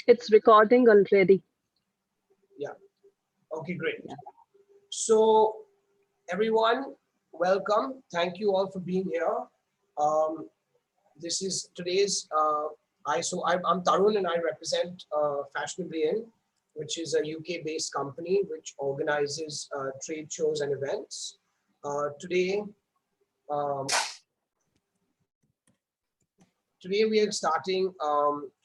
It's recording already. Yeah. Okay, great. Yeah. So, everyone, welcome. Thank you all for being here. This is today's. I'm Tarun, and I represent Fashionablyin, which is a UK-based company which organizes trade shows and events. Today, um, today we are starting.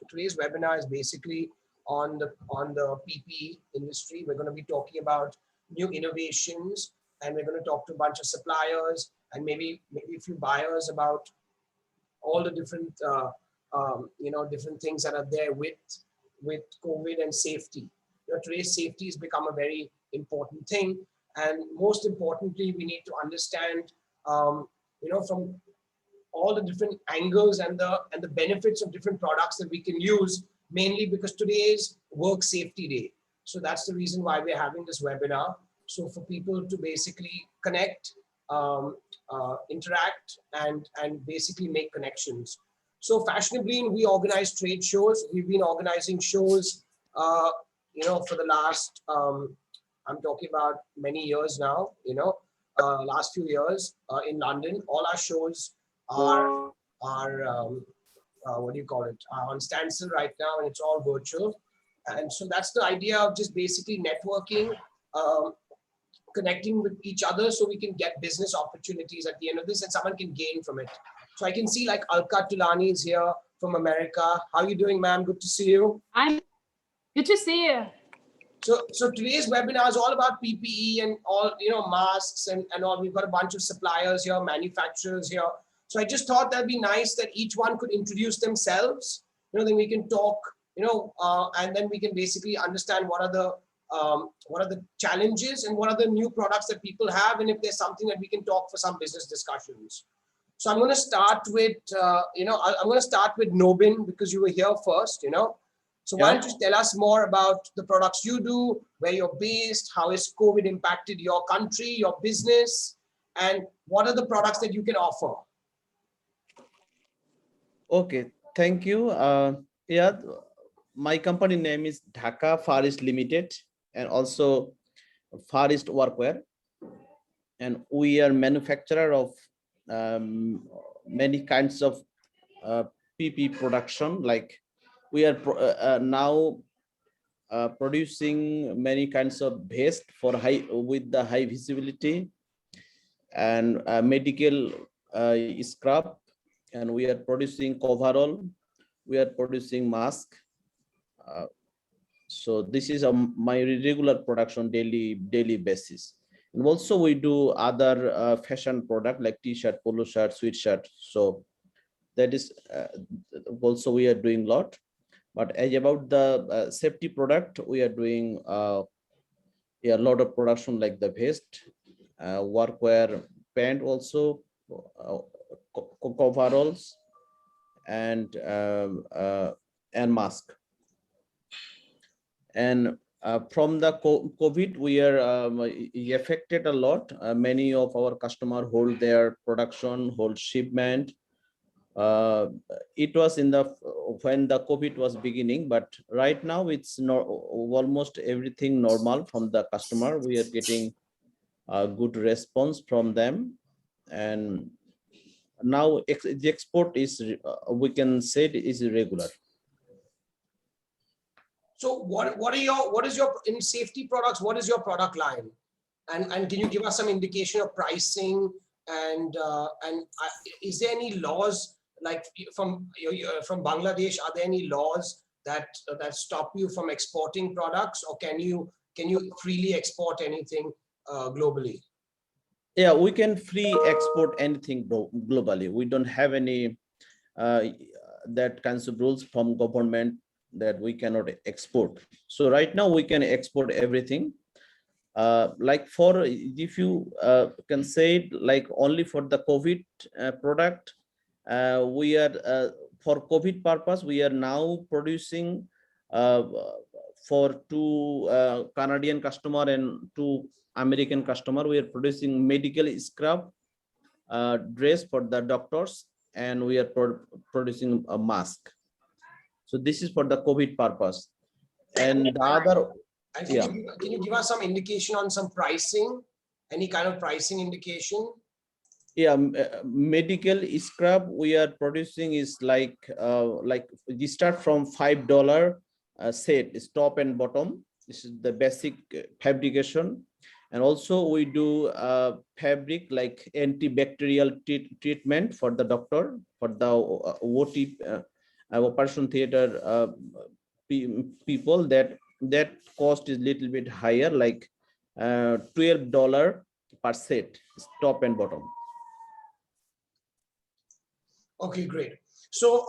Today's webinar is basically on the PPE industry. We're going to be talking about new innovations, and we're going to talk to a bunch of suppliers and maybe a few buyers about all the different different things that are there with COVID and safety. Today safety has become a very important thing, and most importantly, we need to understand from all the different angles and the benefits of different products that we can use, mainly because today is work safety day. So that's the reason why we're having this webinar. So for people to basically connect, interact, and basically make connections. So Fashionably, we organize trade shows. We've been organizing shows, for the last, I'm talking about many years now, last few years in London. All our shows are what do you call it, on standstill right now, and it's all virtual. And so that's the idea of just basically networking, connecting with each other so we can get business opportunities at the end of this and someone can gain from it. So I can see like Alka Tulani is here from America. How are you doing, ma'am? Good to see you. I'm good to see you. So today's webinar is all about PPE and all, masks and all. We've got a bunch of suppliers here, manufacturers here. So I just thought that'd be nice that each one could introduce themselves. Then we can talk, and then we can basically understand what are the challenges and what are the new products that people have, and if there's something that we can talk for some business discussions. So I'm going to start with, I'm going to start with Nobin because you were here first, So why don't you tell us more about the products you do, where you're based, how has COVID impacted your country, your business, and what are the products that you can offer? Okay, thank you. My company name is Dhaka Far East Limited and also Far East Workwear. And we are manufacturer of many kinds of PP production. Like we are now producing many kinds of vest for with the high visibility and medical scrub, and we are producing coverall, we are producing mask. So this is my regular production daily basis. And also we do other fashion product like t-shirt, polo shirt, sweatshirt. So that is also we are doing a lot. But as about the safety product, we are doing a lot of production like the vest, workwear, pant also, coveralls, and mask. And from the COVID, we are affected a lot. Many of our customers hold their production, hold shipment. It was when the COVID was beginning, but right now it's almost everything normal from the customer. We are getting a good response from them, and now the export is we can say it is irregular. So what is your in safety products? What is your product line, and can you give us some indication of pricing and is there any laws like from Bangladesh? Are there any laws that stop you from exporting products, or can you freely export anything globally? Yeah, we can free export anything globally. We don't have any that kinds of rules from government that we cannot export. So right now we can export everything. Like for, if you can say it, like only for the COVID product, we are for COVID purpose, we are now producing for two Canadian customer and two American customer. We are producing medical scrub dress for the doctors, and we are producing a mask. So this is for the COVID purpose. And the Right. other, And yeah. can you give us some indication on some pricing? Any kind of pricing indication? Yeah, medical scrub we are producing is like we start from $5 set, is top and bottom. This is the basic fabrication. And also we do fabric like antibacterial treatment for the doctor, for the OT operation theater people. That cost is little bit higher, like $12 per set, top and bottom. Okay, great. So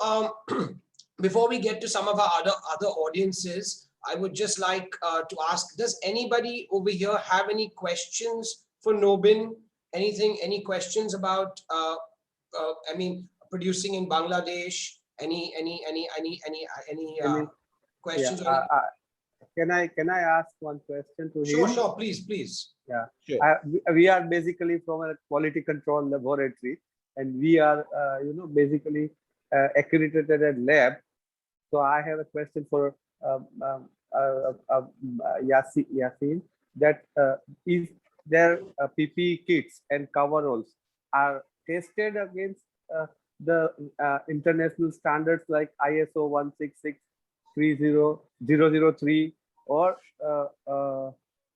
before we get to some of our other audiences, I would just like to ask, does anybody over here have any questions for Nobin? Any questions about, I mean, producing in Bangladesh? Any questions? Yeah, can I ask one question to Sure, him? sure, please. Yeah, Sure. we are basically from a quality control laboratory, and we are, basically accredited lab. So I have a question for Yasin. That is their PPE kits and coveralls are tested against the international standards like ISO 1663003, or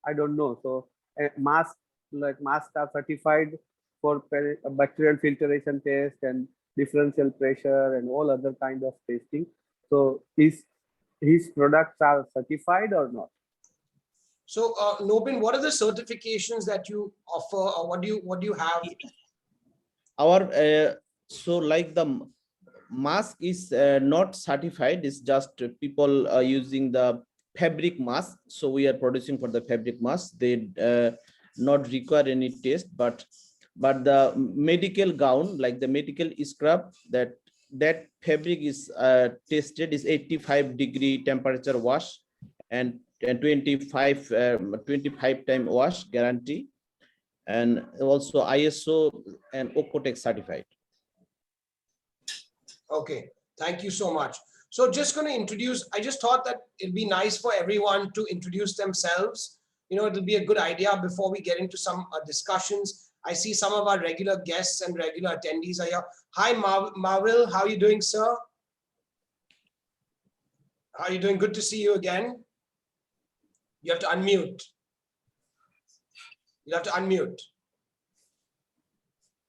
I don't know. So masks are certified for bacterial filtration test and differential pressure and all other kind of testing. So his products are certified or not? So Nobin, what are the certifications that you offer, or what do you have? Our so like the mask is not certified, it's just people are using the fabric mask. So we are producing for the fabric mask. They not require any test, but the medical gown, like the medical scrub, that fabric is tested, is 85-degree temperature wash and 25 time wash guarantee, and also ISO and Ocotex certified. Okay, thank you so much. So just going to introduce, I just thought that it'd be nice for everyone to introduce themselves. You know, it'll be a good idea before we get into some discussions. I see some of our regular guests and regular attendees are here. Hi, Marvel, how are you doing, sir? How are you doing? Good to see you again. You have to unmute. You have to unmute.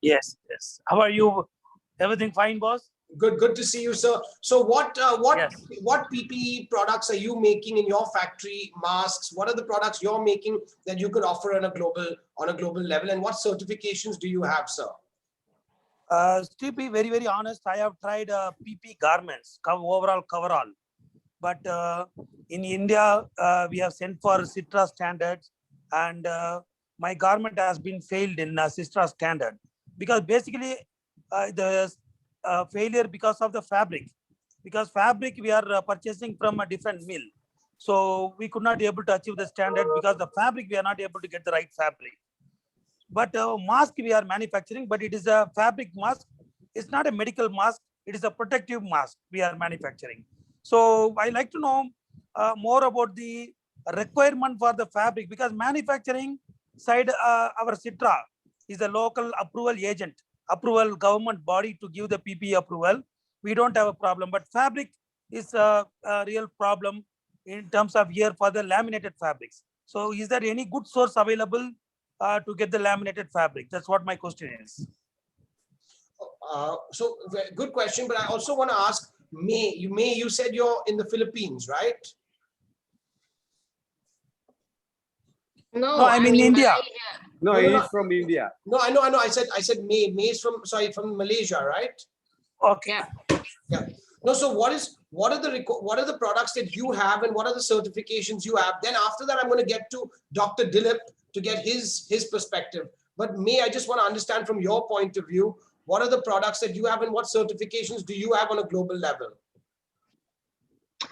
Yes. How are you? Everything fine, boss? Good to see you, sir. So what Yes. what PPE products are you making in your factory? Masks. What are the products you're making that you could offer on a global level? And what certifications do you have, sir? To be very honest, I have tried PP garments, overall coverall. But in India, we have sent for CITRA standards, and my garment has been failed in CITRA standard, because basically the failure because of the fabric. Because fabric we are purchasing from a different mill, so we could not be able to achieve the standard because the fabric we are not able to get the right fabric. But mask we are manufacturing, but it is a fabric mask. It's not a medical mask. It is a protective mask we are manufacturing. So I like to know more about the requirement for the fabric, because manufacturing side, our CITRA is a local approval agent, approval government body to give the PPE approval. We don't have a problem, but fabric is a real problem in terms of here for the laminated fabrics. So is there any good source available to get the laminated fabric? That's what my question is. So good question, but I also want to ask, you said you're in the Philippines, right? No, I'm in India. Malaysia. No, No. he's from India. No, I know. I said May. May is from Malaysia, right? Okay. Yeah. No. So what are the products that you have, and what are the certifications you have? Then after that, I'm going to get to Dr. Dilip to get his perspective. But May, I just want to understand from your point of view, what are the products that you have, and what certifications do you have on a global level?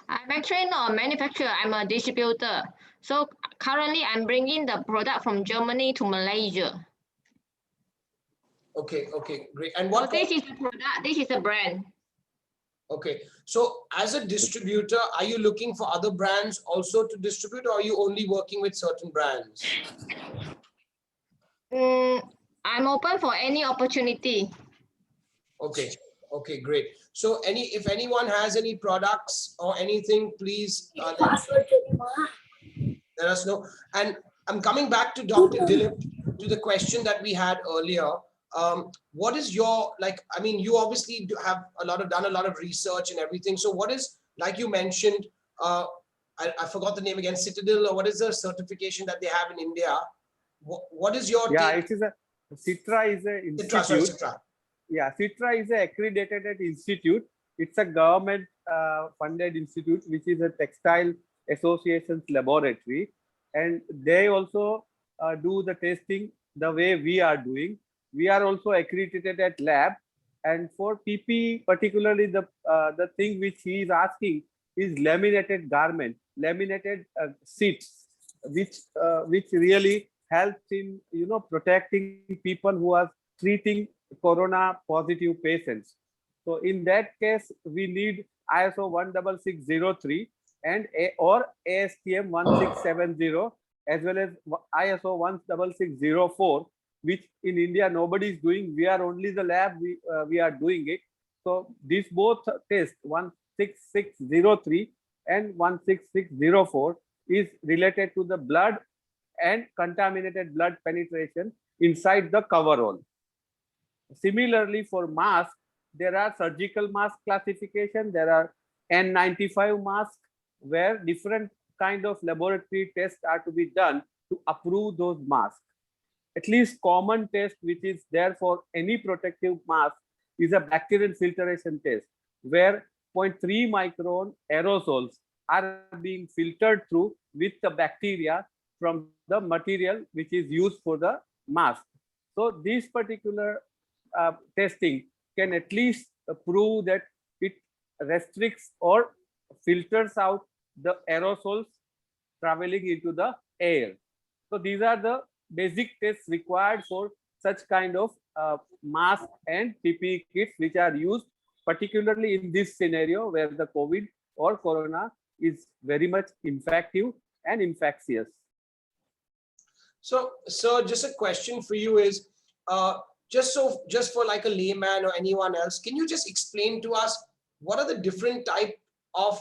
I'm actually not a manufacturer. I'm a distributor. So currently, I'm bringing the product from Germany to Malaysia. Okay, great. And So what? this is the product. This is the brand. Okay. So as a distributor, are you looking for other brands also to distribute, or are you only working with certain brands? I'm open for any opportunity. Okay. Okay, great. So if anyone has any products or anything, please let us know. And I'm coming back to Dr. Dilip, to the question that we had earlier. What is your, like, I mean, you obviously have done a lot of research and everything. So what is, like you mentioned, I forgot the name again, Citadel, or what is the certification that they have in India? What is your take? It is a Citra is a Citra, sorry, institute. Citra. Yeah, Citra is a accredited institute. It's a government funded institute, which is a textile association's laboratory, and they also do the testing the way we are doing. We are also accredited at lab, and for PPE particularly, the thing which he is asking is laminated garment, laminated sheets, which really helps in protecting people who are treating corona positive patients. So in that case, we need ISO 16603 and or ASTM 1670, as well as ISO 16604, which in India nobody is doing. We are only the lab, we are doing it. So these both tests, 16603 and 16604, is related to the blood and contaminated blood penetration inside the coverall. Similarly, for mask, there are surgical mask classification. There are N95 masks, where different kind of laboratory tests are to be done to approve those masks. At least common test which is there for any protective mask is a bacterial filtration test, where 0.3 micron aerosols are being filtered through with the bacteria from the material which is used for the mask. So this particular testing can at least prove that it restricts or filters out the aerosols traveling into the air. So these are the basic tests required for such kind of mask and PPE kits, which are used particularly in this scenario where the COVID or corona is very much infective and infectious. So, sir, just a question for you is, just for like a layman or anyone else, can you just explain to us what are the different type of,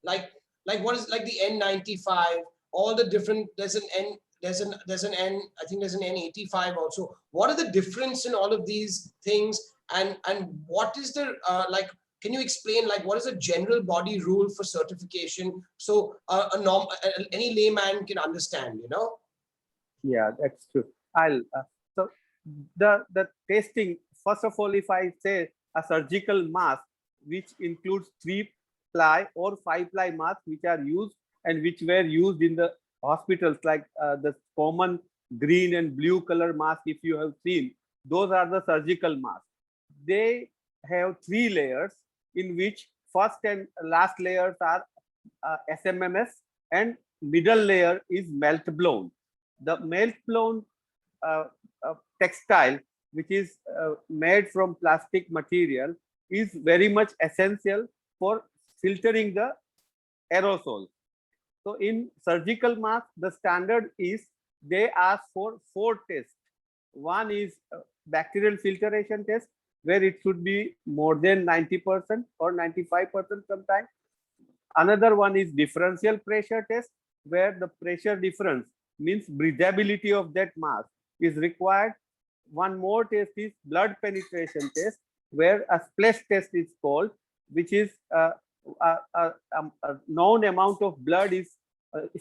like what is like the N95, all the different, there's an N, I think there's an N85 also. What are the difference in all of these things, and what is the like? Can you explain, like, what is a general body rule for certification, so any layman can understand, you know? Yeah, that's true. So the testing, first of all, if I say a surgical mask, which includes 3-ply or 5-ply masks, which are used and which were used in the hospitals, like the common green and blue color mask, if you have seen, those are the surgical masks. They have 3 layers, in which first and last layers are SMMS, and middle layer is melt blown. The melt blown textile, which is made from plastic material, is very much essential for filtering the aerosols. So in surgical mask, the standard is they ask for 4 tests. One is bacterial filtration test, where it should be more than 90% or 95% sometimes. Another one is differential pressure test, where the pressure difference means breathability of that mask is required. One more test is blood penetration test, where a splash test is called, which is a known amount of blood is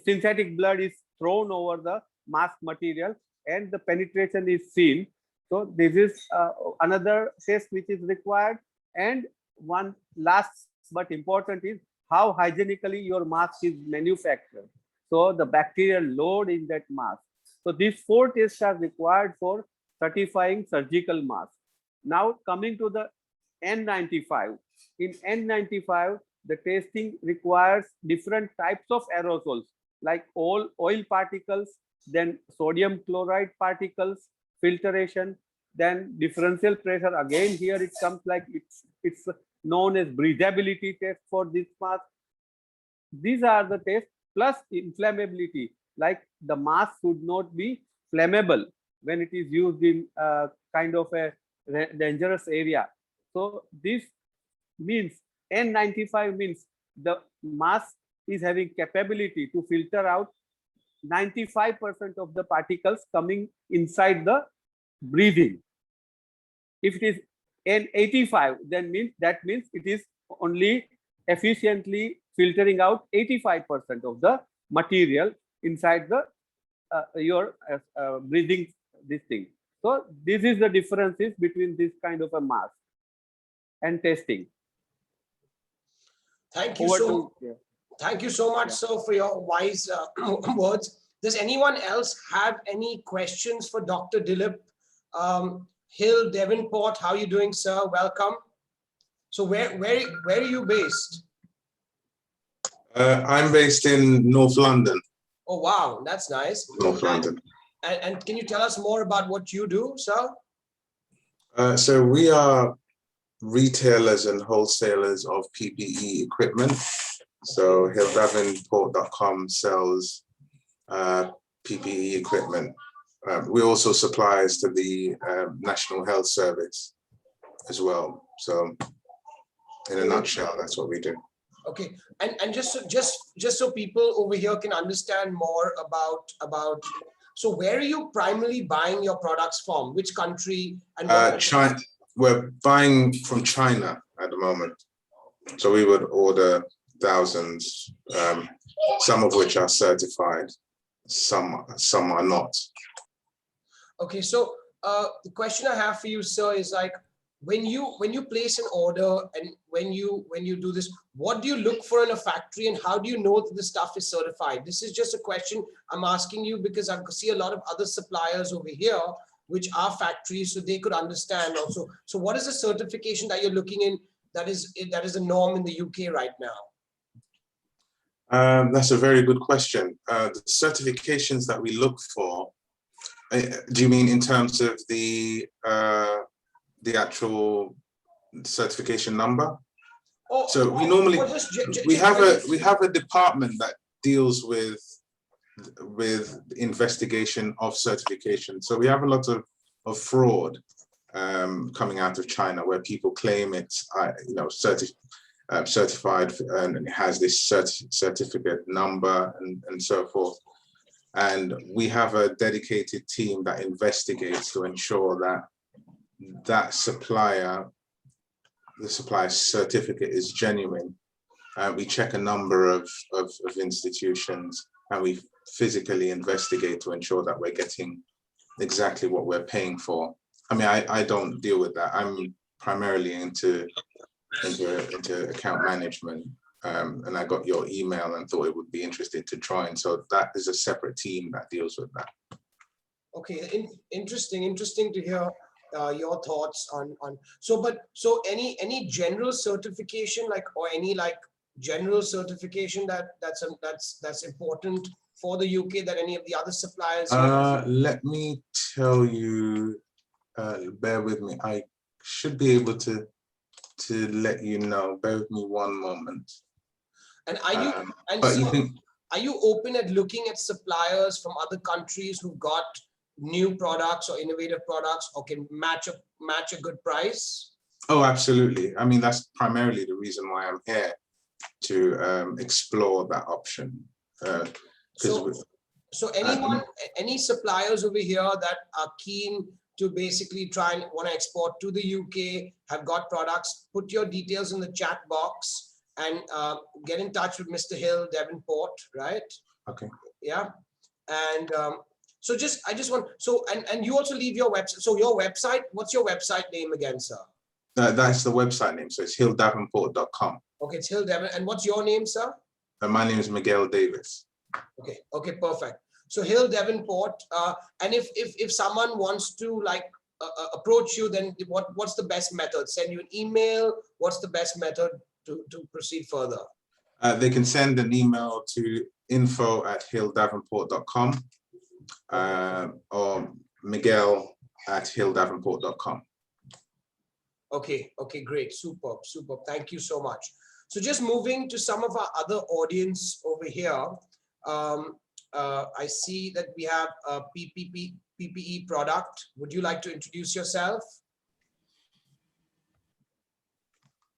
synthetic blood is thrown over the mask material and the penetration is seen. So this is another test which is required. And one last but important is how hygienically your mask is manufactured. So the bacterial load in that mask. So these 4 tests are required for certifying surgical mask. Now coming to the N95. In N95, the testing requires different types of aerosols, like all oil particles, then sodium chloride particles, filtration, then differential pressure. Again, here it comes like it's known as breathability test for this mask. These are the tests, plus inflammability, like the mask should not be flammable when it is used in kind of a dangerous area. So this means N95 means the mask is having capability to filter out 95% of the particles coming inside the breathing. If it is N85, then that means it is only efficiently filtering out 85% of the material inside the your breathing this thing. So this is the differences between this kind of a mask and testing. Thank you Thank you so much, sir, for your wise words. Does anyone else have any questions for Dr. Dilip? Hill, Devonport, how are you doing, sir? Welcome. So where are you based? I'm based in North London. Oh, wow, that's nice. North London. And can you tell us more about what you do, sir? So we are retailers and wholesalers of PPE equipment. So hilldavenport.com sells PPE equipment. We also supplies to the National Health Service as well. So in a nutshell, that's what we do. Okay, and just so people over here can understand more about so where are you primarily buying your products from? Which country? And China. We're buying from China at the moment. So we would order thousands, some of which are certified, some are not. Okay, so the question I have for you, sir, is like when you place an order and when you do this, what do you look for in a factory and how do you know that the stuff is certified? This is just a question I'm asking you because I see a lot of other suppliers over here which are factories, so they could understand also. So what is the certification that you're looking in that is a norm in the UK right now? That's a very good question. The certifications that we look for, do you mean in terms of the actual certification number? So we normally we have a department that deals with investigation of certification. So we have a lot of fraud coming out of China where people claim it's certified and it has this certificate number and so forth. And we have a dedicated team that investigates to ensure that the supplier's certificate is genuine. We check a number of institutions and we physically investigate to ensure that we're getting exactly what we're paying for. I mean, I don't deal with that. I'm primarily into account management, and I got your email and thought it would be interesting to join. So that is a separate team that deals with that. Okay, interesting to hear your thoughts on so any general certification or any general certification that's important for the UK that any of the other suppliers let me tell you, bear with me, I should be able to let you know. Bear with me one moment. And are you open at looking at suppliers from other countries who've got new products or innovative products or can match a good price? Oh, absolutely. I mean, that's primarily the reason why I'm here, to explore that option. So any suppliers over here that are keen to basically try and want to export to the UK, have got products, put your details in the chat box and get in touch with Mr. Hill, Devonport, right? Okay. Yeah. And I just want, and you also leave your website. So your website, what's your website name again, sir? That's the website name. So it's hilldavenport.com. Okay, it's Hill Devon. And what's your name, sir? My name is Miguel Davis. Okay, perfect. So Hill Devonport, and if someone wants to approach you, then what's the best method? Send you an email? What's the best method to proceed further? They can send an email to info@hilldavenport.com or Miguel@hilldavenport.com. Okay, okay, great, superb, superb. Thank you so much. So just moving to some of our other audience over here. I see that we have a PPE product. Would you like to introduce yourself?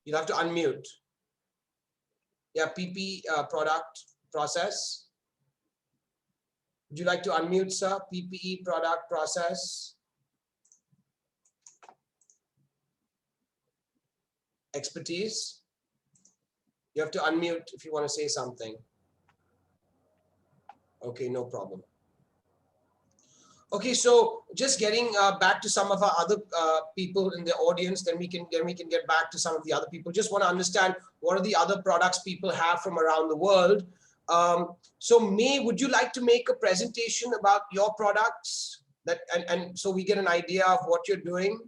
You'll have to unmute. Yeah, PPE product process. Would you like to unmute, sir? PPE product process. Expertise. You have to unmute if you want to say something. Okay, no problem. Okay, so just getting back to some of our other people in the audience, then we can get back to some of the other people. Just want to understand what are the other products people have from around the world. So May, would you like to make a presentation about your products that and so we get an idea of what you're doing?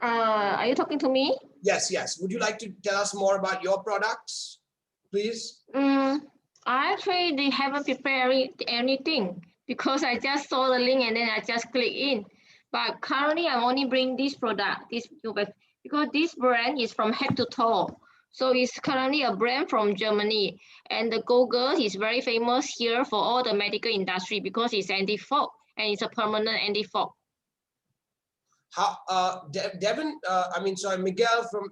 Are you talking to me? Yes, yes. Would you like to tell us more about your products, please? I actually they haven't prepared anything because I just saw the link and then I just click in. But currently I'm only bringing this product, because this brand is from head to toe. So it's currently a brand from Germany, and the goggle is very famous here for all the medical industry because it's anti-fog and it's a permanent anti-fog. How Devin? Miguel from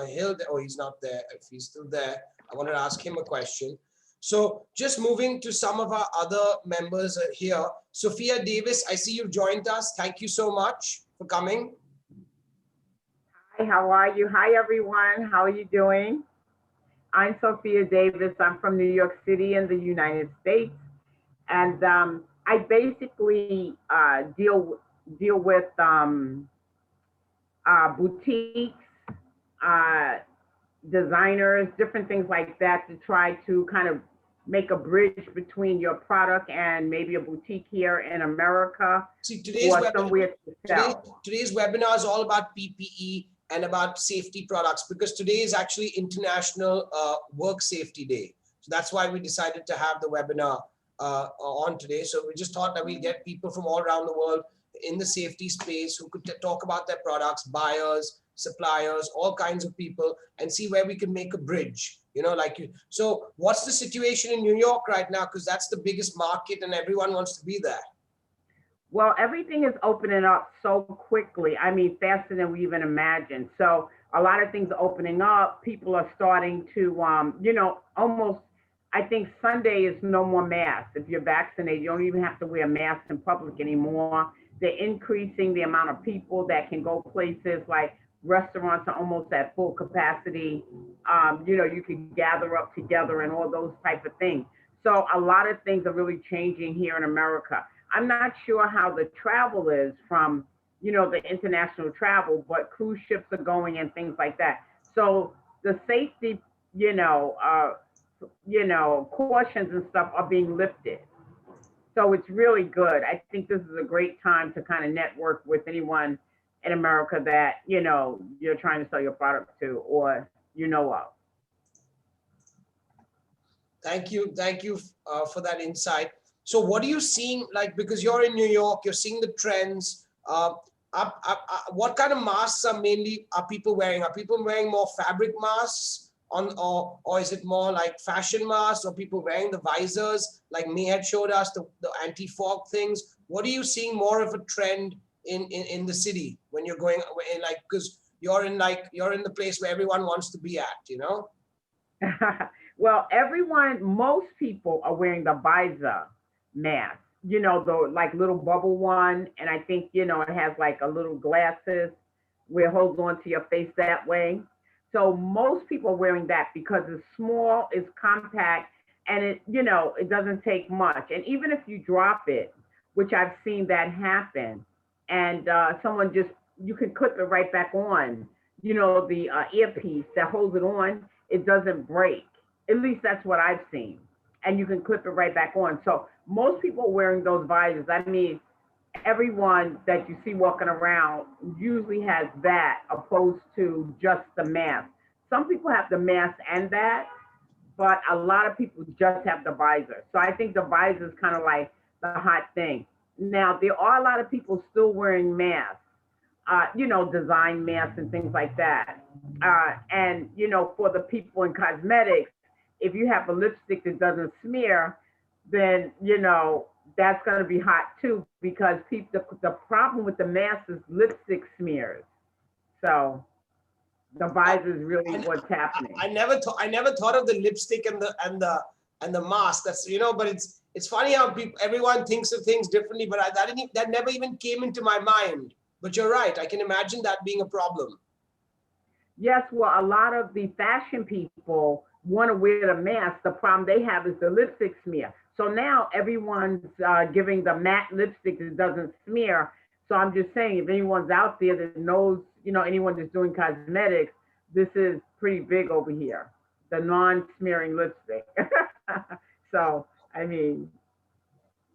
Hill. Oh, he's not there. If he's still there, I wanted to ask him a question. So just moving to some of our other members here. Sophia Davis, I see you've joined us. Thank you so much for coming. Hi, how are you? Hi, everyone. How are you doing? I'm Sophia Davis. I'm from New York City in the United States. And I basically deal with boutiques, designers, different things like that to try to kind of make a bridge between your product and maybe a boutique here in America. See, today's webinar is all about PPE and about safety products because today is actually International Work Safety Day. So that's why we decided to have the webinar on today. So we just thought that we'd get people from all around the world in the safety space who could talk about their products, buyers, suppliers, all kinds of people, and see where we can make a bridge, So what's the situation in New York right now? Because that's the biggest market and everyone wants to be there. Well, everything is opening up so quickly. I mean, faster than we even imagined. So a lot of things are opening up. People are starting to, almost, I think Sunday is no more masks. If you're vaccinated, you don't even have to wear a mask in public anymore. They're increasing the amount of people that can go places like restaurants are almost at full capacity. You can gather up together and all those type of things. So a lot of things are really changing here in America. I'm not sure how the travel is from, the international travel, but cruise ships are going and things like that. So the safety, cautions and stuff are being lifted. So it's really good. I think this is a great time to kind of network with anyone in America that, you're trying to sell your product to or of. Thank you for that insight. So what are you seeing, because you're in New York, you're seeing the trends. What kind of masks are people wearing? Are people wearing more fabric masks or is it more like fashion masks, or people wearing the visors like May had showed us, the anti-fog things? What are you seeing more of a trend in the city when you're going, because you're in the place where everyone wants to be at, Well, most people are wearing the visor mask, the little bubble one. And I think, it has like a little glasses where it holds on to your face that way. So most people are wearing that because it's small, it's compact, and it doesn't take much. And even if you drop it, which I've seen that happen, and you can clip it right back on, the earpiece that holds it on, it doesn't break. At least that's what I've seen. And you can clip it right back on. So most people are wearing those visors. I mean, everyone that you see walking around usually has that opposed to just the mask. Some people have the mask and that, but a lot of people just have the visor. So I think the visor is kind of like the hot thing. Now, there are a lot of people still wearing masks, design masks and things like that. And, for the people in cosmetics, if you have a lipstick that doesn't smear, then, that's going to be hot too, because the problem with the mask is lipstick smears. So the visor is really what's happening. I never thought of the lipstick and the mask. That's but it's funny how everyone thinks of things differently. But that never even came into my mind. But you're right. I can imagine that being a problem. Yes, well, a lot of the fashion people want to wear the mask. The problem they have is the lipstick smear. So now everyone's giving the matte lipstick that doesn't smear. So I'm just saying, if anyone's out there that knows, anyone that's doing cosmetics, this is pretty big over here, the non-smearing lipstick. So, I mean.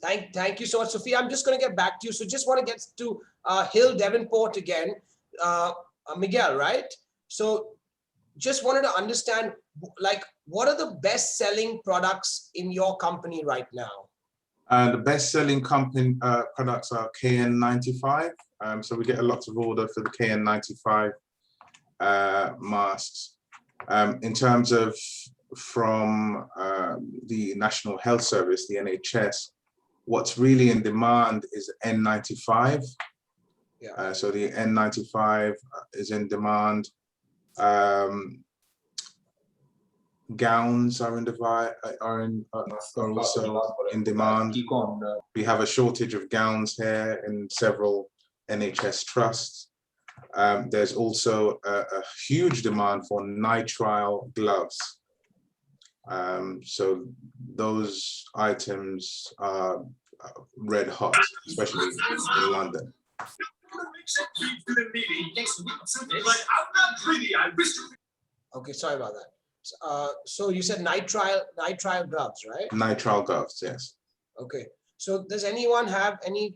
Thank you so much, Sophia. I'm just going to get back to you. So just want to get to Hill Davenport again, Miguel, right? So just wanted to understand, like, what are the best-selling products in your company right now? The best-selling company products are KN95. So we get a lot of order for the KN95 masks. In terms of from the National Health Service, the NHS, what's really in demand is N95. Yeah. So the N95 is in demand. Gowns are also in demand. We have a shortage of gowns here in several NHS trusts. There's also a huge demand for nitrile gloves. So those items are red hot, especially in London. Okay, sorry about that. So you said nitrile gloves, right? Nitrile gloves, yes. Okay. So does anyone have any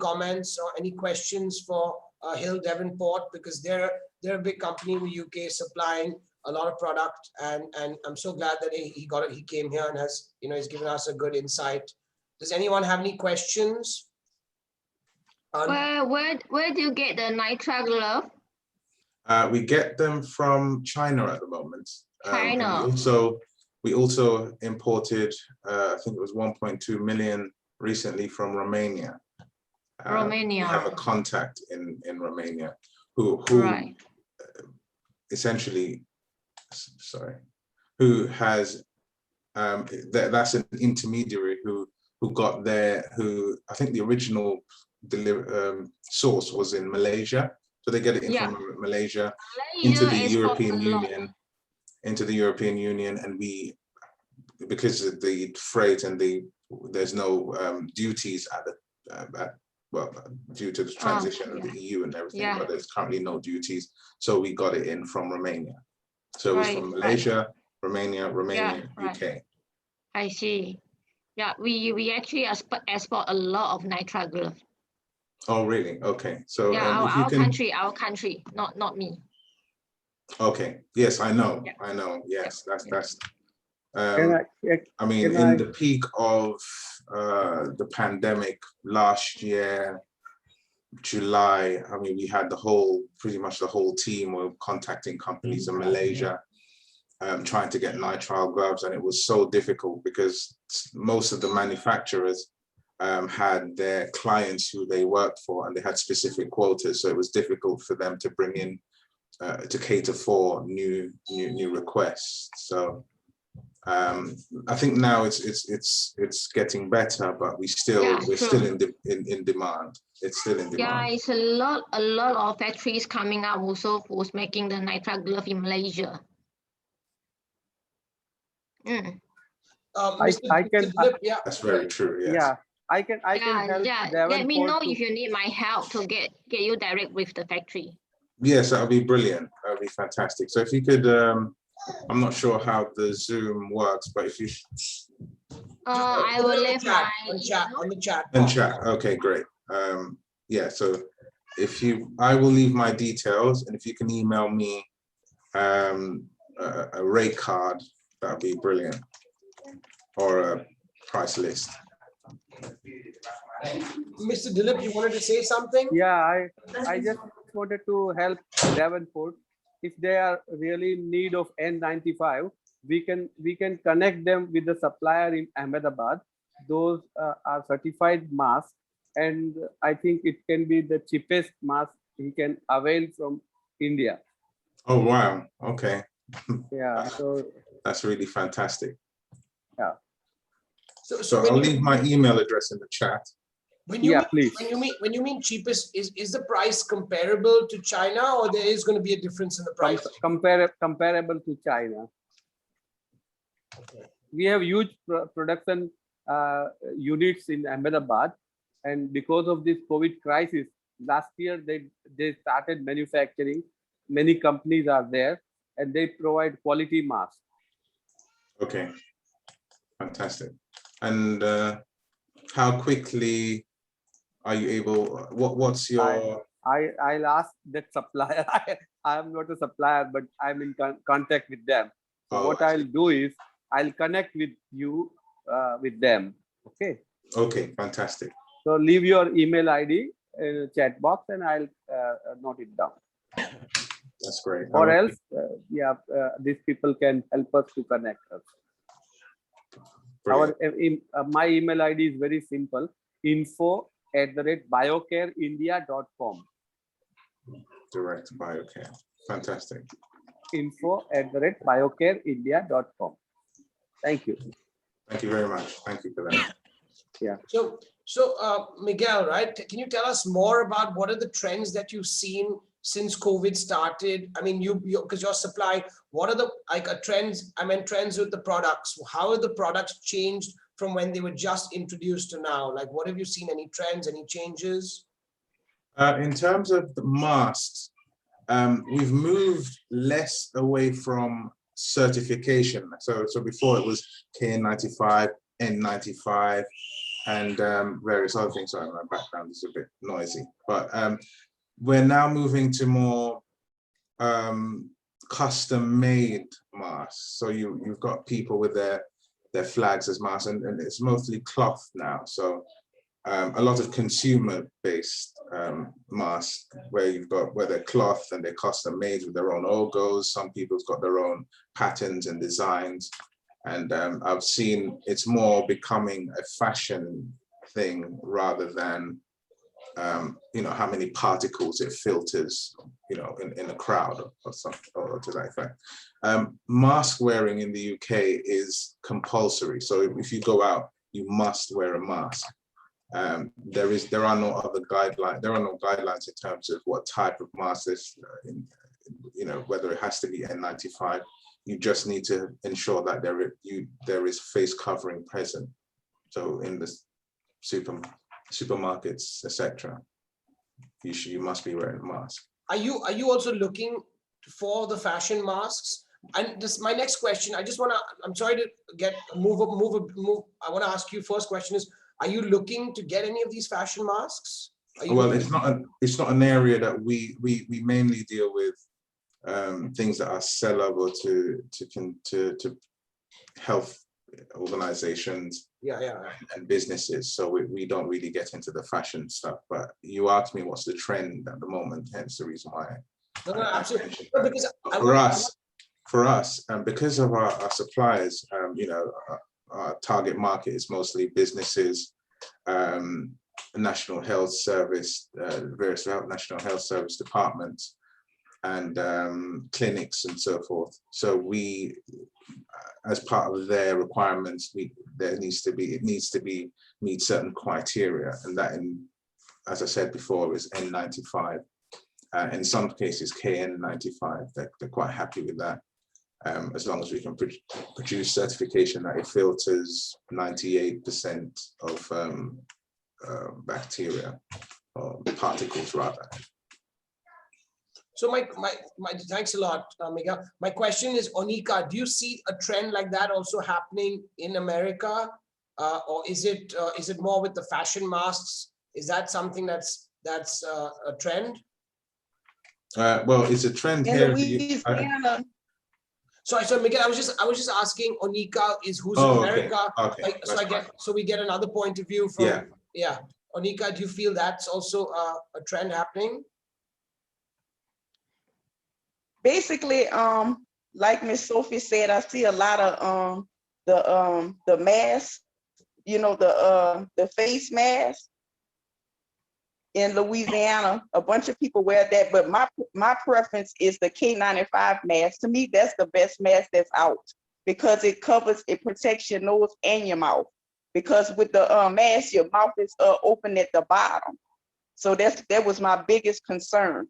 comments or any questions for Hill Davenport, because they're a big company in the UK supplying a lot of product, and I'm so glad that he came here and has he's given us a good insight. Does anyone have any questions? Where do you get the nitrile glove? We get them from China at the moment. China. We also imported, I think it was 1.2 million recently from Romania. Romania. We have a contact in Romania who right. Essentially, sorry, who has that's an intermediary who got there. Who I think the original source was in Malaysia. So they get it in from Malaysia into the European Union, and we, because of the freight and there's no duties due to the transition of the EU and everything, but there's currently no duties. So we got it in from Romania. So it was from Malaysia, Romania, UK. I see. Yeah, we actually export a lot of nitrile gloves. Oh, really? Okay. So yeah, our country, not me. Okay. Yes, I know. Yeah. I know. Yes, that's. I mean, in the peak of the pandemic last year, July, I mean, we had pretty much the whole team were contacting companies in Malaysia, trying to get nitrile gloves, and it was so difficult because most of the manufacturers had their clients who they worked for, and they had specific quotas, so it was difficult for them to bring in to cater for new requests. So I think now it's getting better, but we're still in demand. It's still in demand. Yeah, it's a lot of factories coming up also who's making the nitrile glove in Malaysia. I can. Yeah, that's very true. Yes. Yeah, I can help. Yeah. Let me know if you need my help to get you direct with the factory. Yes, that would be brilliant. That would be fantastic. So if you could, I'm not sure how the Zoom works, but if you. I will leave my on the chat. And chat. Okay, great. Yeah. So I will leave my details, and if you can email me a rate card, that would be brilliant, or a price list. Mr. Dilip, you wanted to say something? Yeah, I just wanted to help Davenport. If they are really in need of N95, we can connect them with the supplier in Ahmedabad. Those are certified masks, and I think it can be the cheapest mask he can avail from India. Oh, wow. Okay. Yeah, so That's really fantastic. yeah. So I'll leave my email address in the chat. When you Yeah, mean, please. when you mean cheapest, is the price comparable to China, or there is going to be a difference in the price? Comparable to China. We have huge production units in Ahmedabad, and because of this COVID crisis, last year they started manufacturing. Many companies are there, and they provide quality masks. Okay, fantastic. And how quickly are you able? What's your? I'll ask that supplier. I am not a supplier, but I'm in contact with them. So Oh, what I'll do is I'll connect with you with them. Okay. Okay, fantastic. So leave your email ID in the chat box, and I'll note it down. That's great. Or else, these people can help us to connect us. My email ID is very simple: info@biocareindia.com. Direct biocare. Fantastic. info@biocareindia.com. Thank you. Thank you very much. Thank you for that. Yeah. So Miguel, right? Can you tell us more about what are the trends that you've seen since COVID started? I mean, because your supply, what are the trends? I mean, trends with the products. How have the products changed from when they were just introduced to now? Like, what have you seen? Any trends? Any changes? In terms of the masks, we've moved less away from certification. So before it was KN95, N95, and various other things. Sorry, my background is a bit noisy, but we're now moving to more custom-made masks. So you've got people with their flags as masks, and it's mostly cloth now. So a lot of consumer-based masks where they're cloth and they're custom-made with their own logos. Some people's got their own patterns and designs. And I've seen it's more becoming a fashion thing rather than, how many particles it filters, in a crowd or something, or to that effect. Mask wearing in the UK is compulsory. So if you go out, you must wear a mask. There are no other guidelines. There are no guidelines in terms of what type of mask is, whether it has to be N95. You just need to ensure that there is face covering present. So in the supermarkets, etc., you must be wearing a mask. Are you also looking for the fashion masks? And my next question, I'm sorry to move. I want to ask you first question is, are you looking to get any of these fashion masks? Well, it's not an area that we mainly deal with. Things that are sellable to health organizations and businesses. So we don't really get into the fashion stuff. But you asked me what's the trend at the moment, hence the reason why. No, absolutely. No, because for us, because of our suppliers, our target market is mostly businesses, National Health Service, various National Health Service departments, and clinics and so forth. So we, as part of their requirements, it needs to meet certain criteria, and that, as I said before, is N95. In some cases, KN95. They're quite happy with that, as long as we can produce certification that it filters 98% of bacteria or particles rather. So my thanks a lot, Miguel. My question is, Onika, do you see a trend like that also happening in America, or is it more with the fashion masks? Is that something that's a trend? Well, it's a trend here. So Miguel, I was just asking Onika is who's in Oh, America. okay. So That's fine. we get another point of view from Yeah. yeah. Onika, do you feel that's also a trend happening? Basically, like Miss Sophie said, I see a lot of the mask, you know, the face mask in Louisiana. A bunch of people wear that, but my preference is the K95 mask. To me, that's the best mask that's out because it protects your nose and your mouth. Because with the mask, your mouth is open at the bottom. So that was my biggest concern.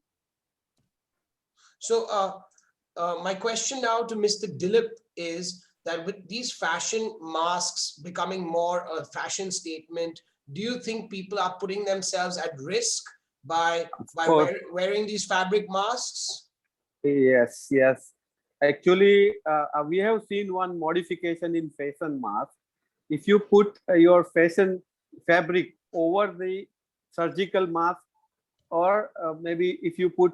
So my question now to Mr. Dilip is that with these fashion masks becoming more a fashion statement, do you think people are putting themselves at risk by wearing these fabric masks? Yes, yes. Actually, we have seen one modification in fashion mask. If you put your fashion fabric over the surgical mask, or maybe if you put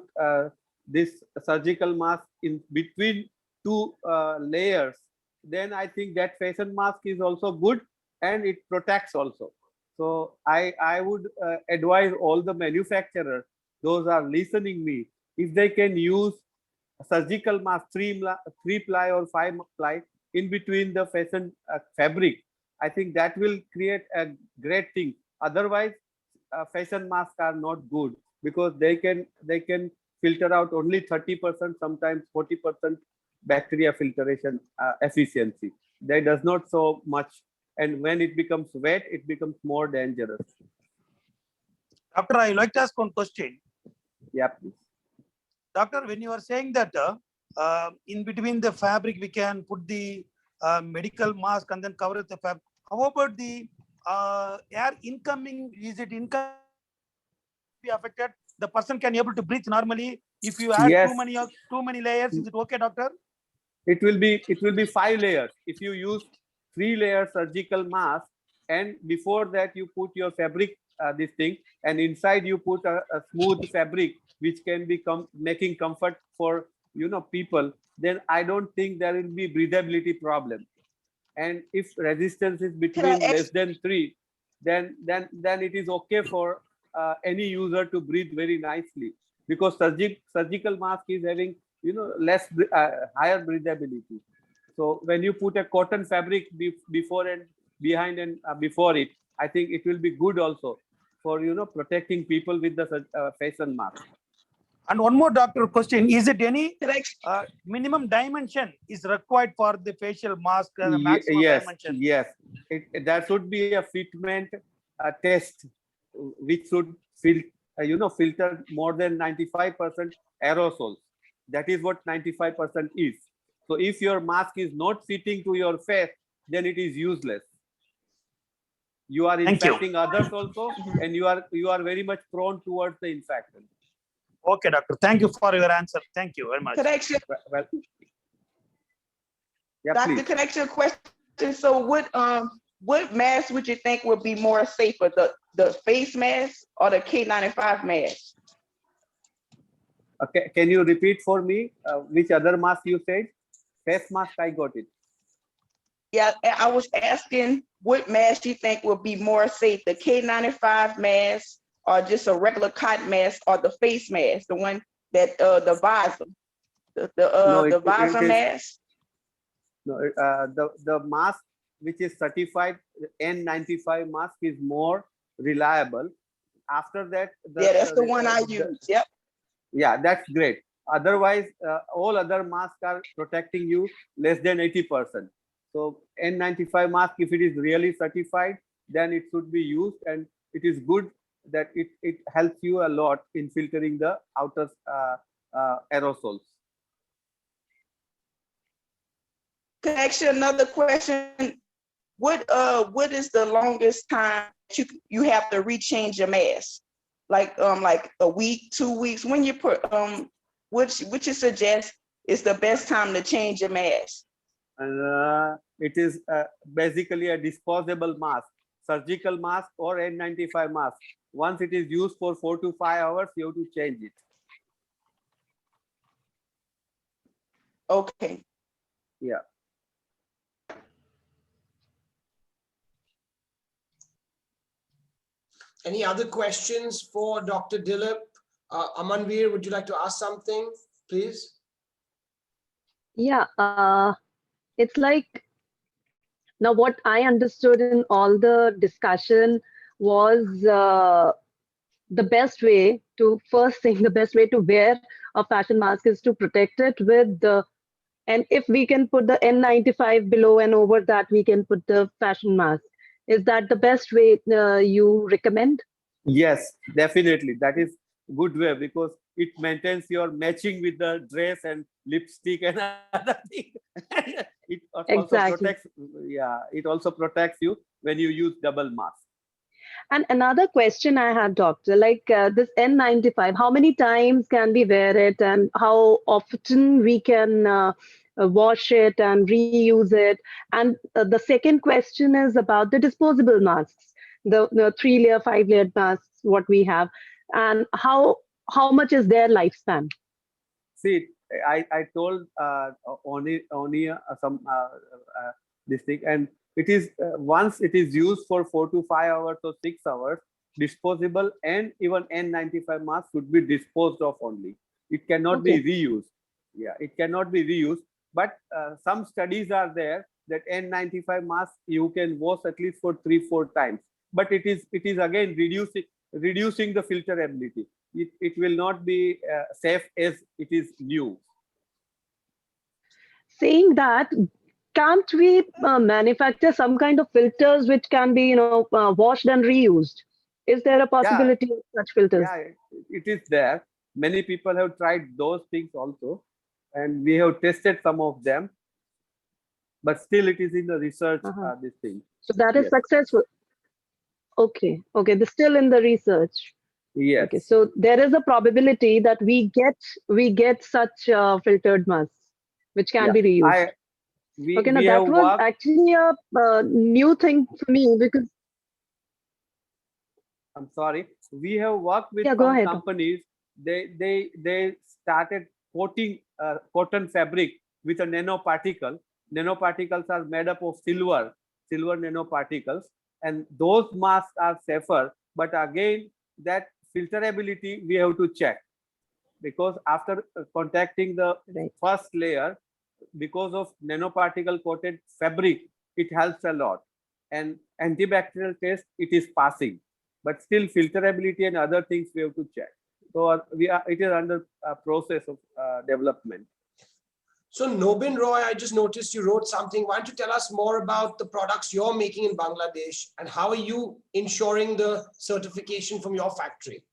this surgical mask in between two layers, then I think that fashion mask is also good and it protects also. So I would advise all the manufacturers, those are listening me, if they can use surgical mask, three ply or 5 ply in between the fashion fabric, I think that will create a great thing. Otherwise, fashion masks are not good because they can filter out only 30%, sometimes 40% bacteria filtration efficiency. That does not so much, and when it becomes wet, it becomes more dangerous. Doctor, I like to ask one question. Yeah, please. Doctor, when you are saying that in between the fabric, we can put the medical mask and then cover the fabric. How about the air incoming? Is it incoming be affected? The person can able to breathe normally. If you add Yes. too many layers, is it okay, doctor? It will be 5 layers. If you use 3-layer surgical mask, and before that you put your fabric, this thing, and inside you put a smooth fabric which can be making comfort for people, then I don't think there will be breathability problem. And if resistance is between less than 3, then it is okay for any user to breathe very nicely, because surgical mask is having less higher breathability. So when you put a cotton fabric before and behind and before it, I think it will be good also for protecting people with the fashion mask. And one more, doctor, question: is it any minimum dimension is required for the facial mask? The maximum dimension? Yes. There should be a fitment test which should filter more than 95% aerosols. That is what 95% is. So if your mask is not fitting to your face, then it is useless. You are infecting others also, and you are very much prone towards the infection. Okay, doctor. Thank you for your answer. Thank you very much. Connection. Well, yeah, Doctor, please. connection question. So what mask would you think would be more safer, the face mask or the K95 mask? Okay, can you repeat for me which other mask you said? Face mask, I got it. Yeah, I was asking what mask you think would be more safe, the K95 mask or just a regular cotton mask, or the face mask, the one that the visor, the visor mask? No, the mask which is certified N95 mask is more reliable. After that, that's the one I use. Yep. Yeah, that's great. Otherwise, all other masks are protecting you less than 80%. So N95 mask, if it is really certified, then it should be used, and it is good that it helps you a lot in filtering the outer aerosols. Connection, another question. What is the longest time you have to rechange your mask? Like a week, 2 weeks? When you put which you suggest is the best time to change your mask? And it is basically a disposable mask, surgical mask or N95 mask. Once it is used for 4 to 5 hours, you have to change it. Okay. Yeah. Any other questions for Dr. Dilip? Amanveer, would you like to ask something, please? Yeah, it's like now what I understood in all the discussion was the best way to first thing, the best way to wear a fashion mask is to protect it with the, and if we can put the N95 below and over that, we can put the fashion mask. Is that the best way you recommend? Yes, definitely. That is good way because it maintains your matching with the dress and lipstick and other thing. It also Exactly. protects, yeah, it also protects you when you use double mask. And another question I had, doctor, like this N95, how many times can we wear it and how often we can wash it and reuse it? And the second question is about the disposable masks, the 3-layer, 5-layered masks, what we have, and how much is their lifespan? See, I told only some this thing, and it is once it is used for 4 to 5 hours or 6 hours, disposable and even N95 mask should be disposed of only. It cannot be Okay. reused. Yeah, it cannot be reused. But some studies are there that N95 mask you can wash at least for 3-4 times. But it is again reducing the filterability. It will not be safe as it is new. Saying that, can't we manufacture some kind of filters which can be, washed and reused? Is there a Yeah, possibility of such filters? yeah, it is there. Many people have tried those things also, and we have tested some of them, but still it is in the research, Uh-huh. this thing. So that is Yes, successful. Okay, okay, they're still in the research. Okay, yes, so there is a probability that we get such filtered masks which can yeah. be reused. Okay, now We have that was worked. actually a new thing for me because I'm sorry. We have worked with yeah, go some ahead. companies. They started coating cotton fabric with a nanoparticle. Nanoparticles are made up of silver nanoparticles, and those masks are safer. But again, that filterability we have to check because after contacting the Right. first layer, because of nanoparticle coated fabric, it helps a lot. And antibacterial test, it is passing, but still filterability and other things we have to check. So it is under a process of development. So Nobin Roy, I just noticed you wrote something. Why don't you tell us more about the products you're making in Bangladesh and how are you ensuring the certification from your factory?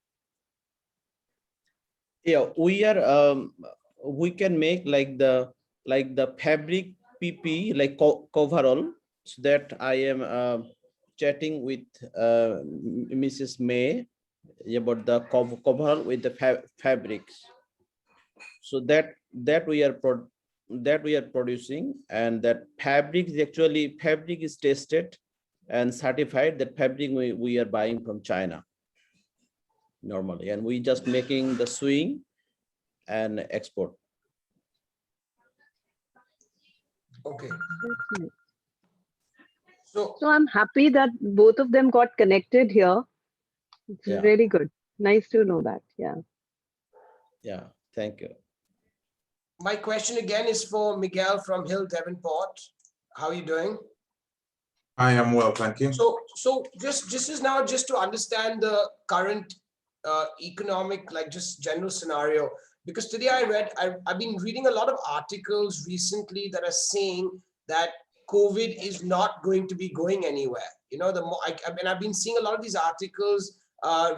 Yeah, we can make like the fabric PP like coverall. So that I am chatting with Mrs. May about the coverall with the fabrics. So that we are producing, and that fabric is tested and certified. That fabric we are buying from China normally, and we just making the sewing and export. Okay. That's nice. So So I'm happy that both of them got connected here. It's Yeah, really good. Nice to know that. Yeah. yeah. Thank you. my question again is for Miguel from Hill Devonport. How are you doing? I am well, thank you. So just is now just to understand the current economic, like just general scenario, because today I've been reading a lot of articles recently that are saying that COVID is not going to be going anywhere. You know, the more I've been seeing a lot of these articles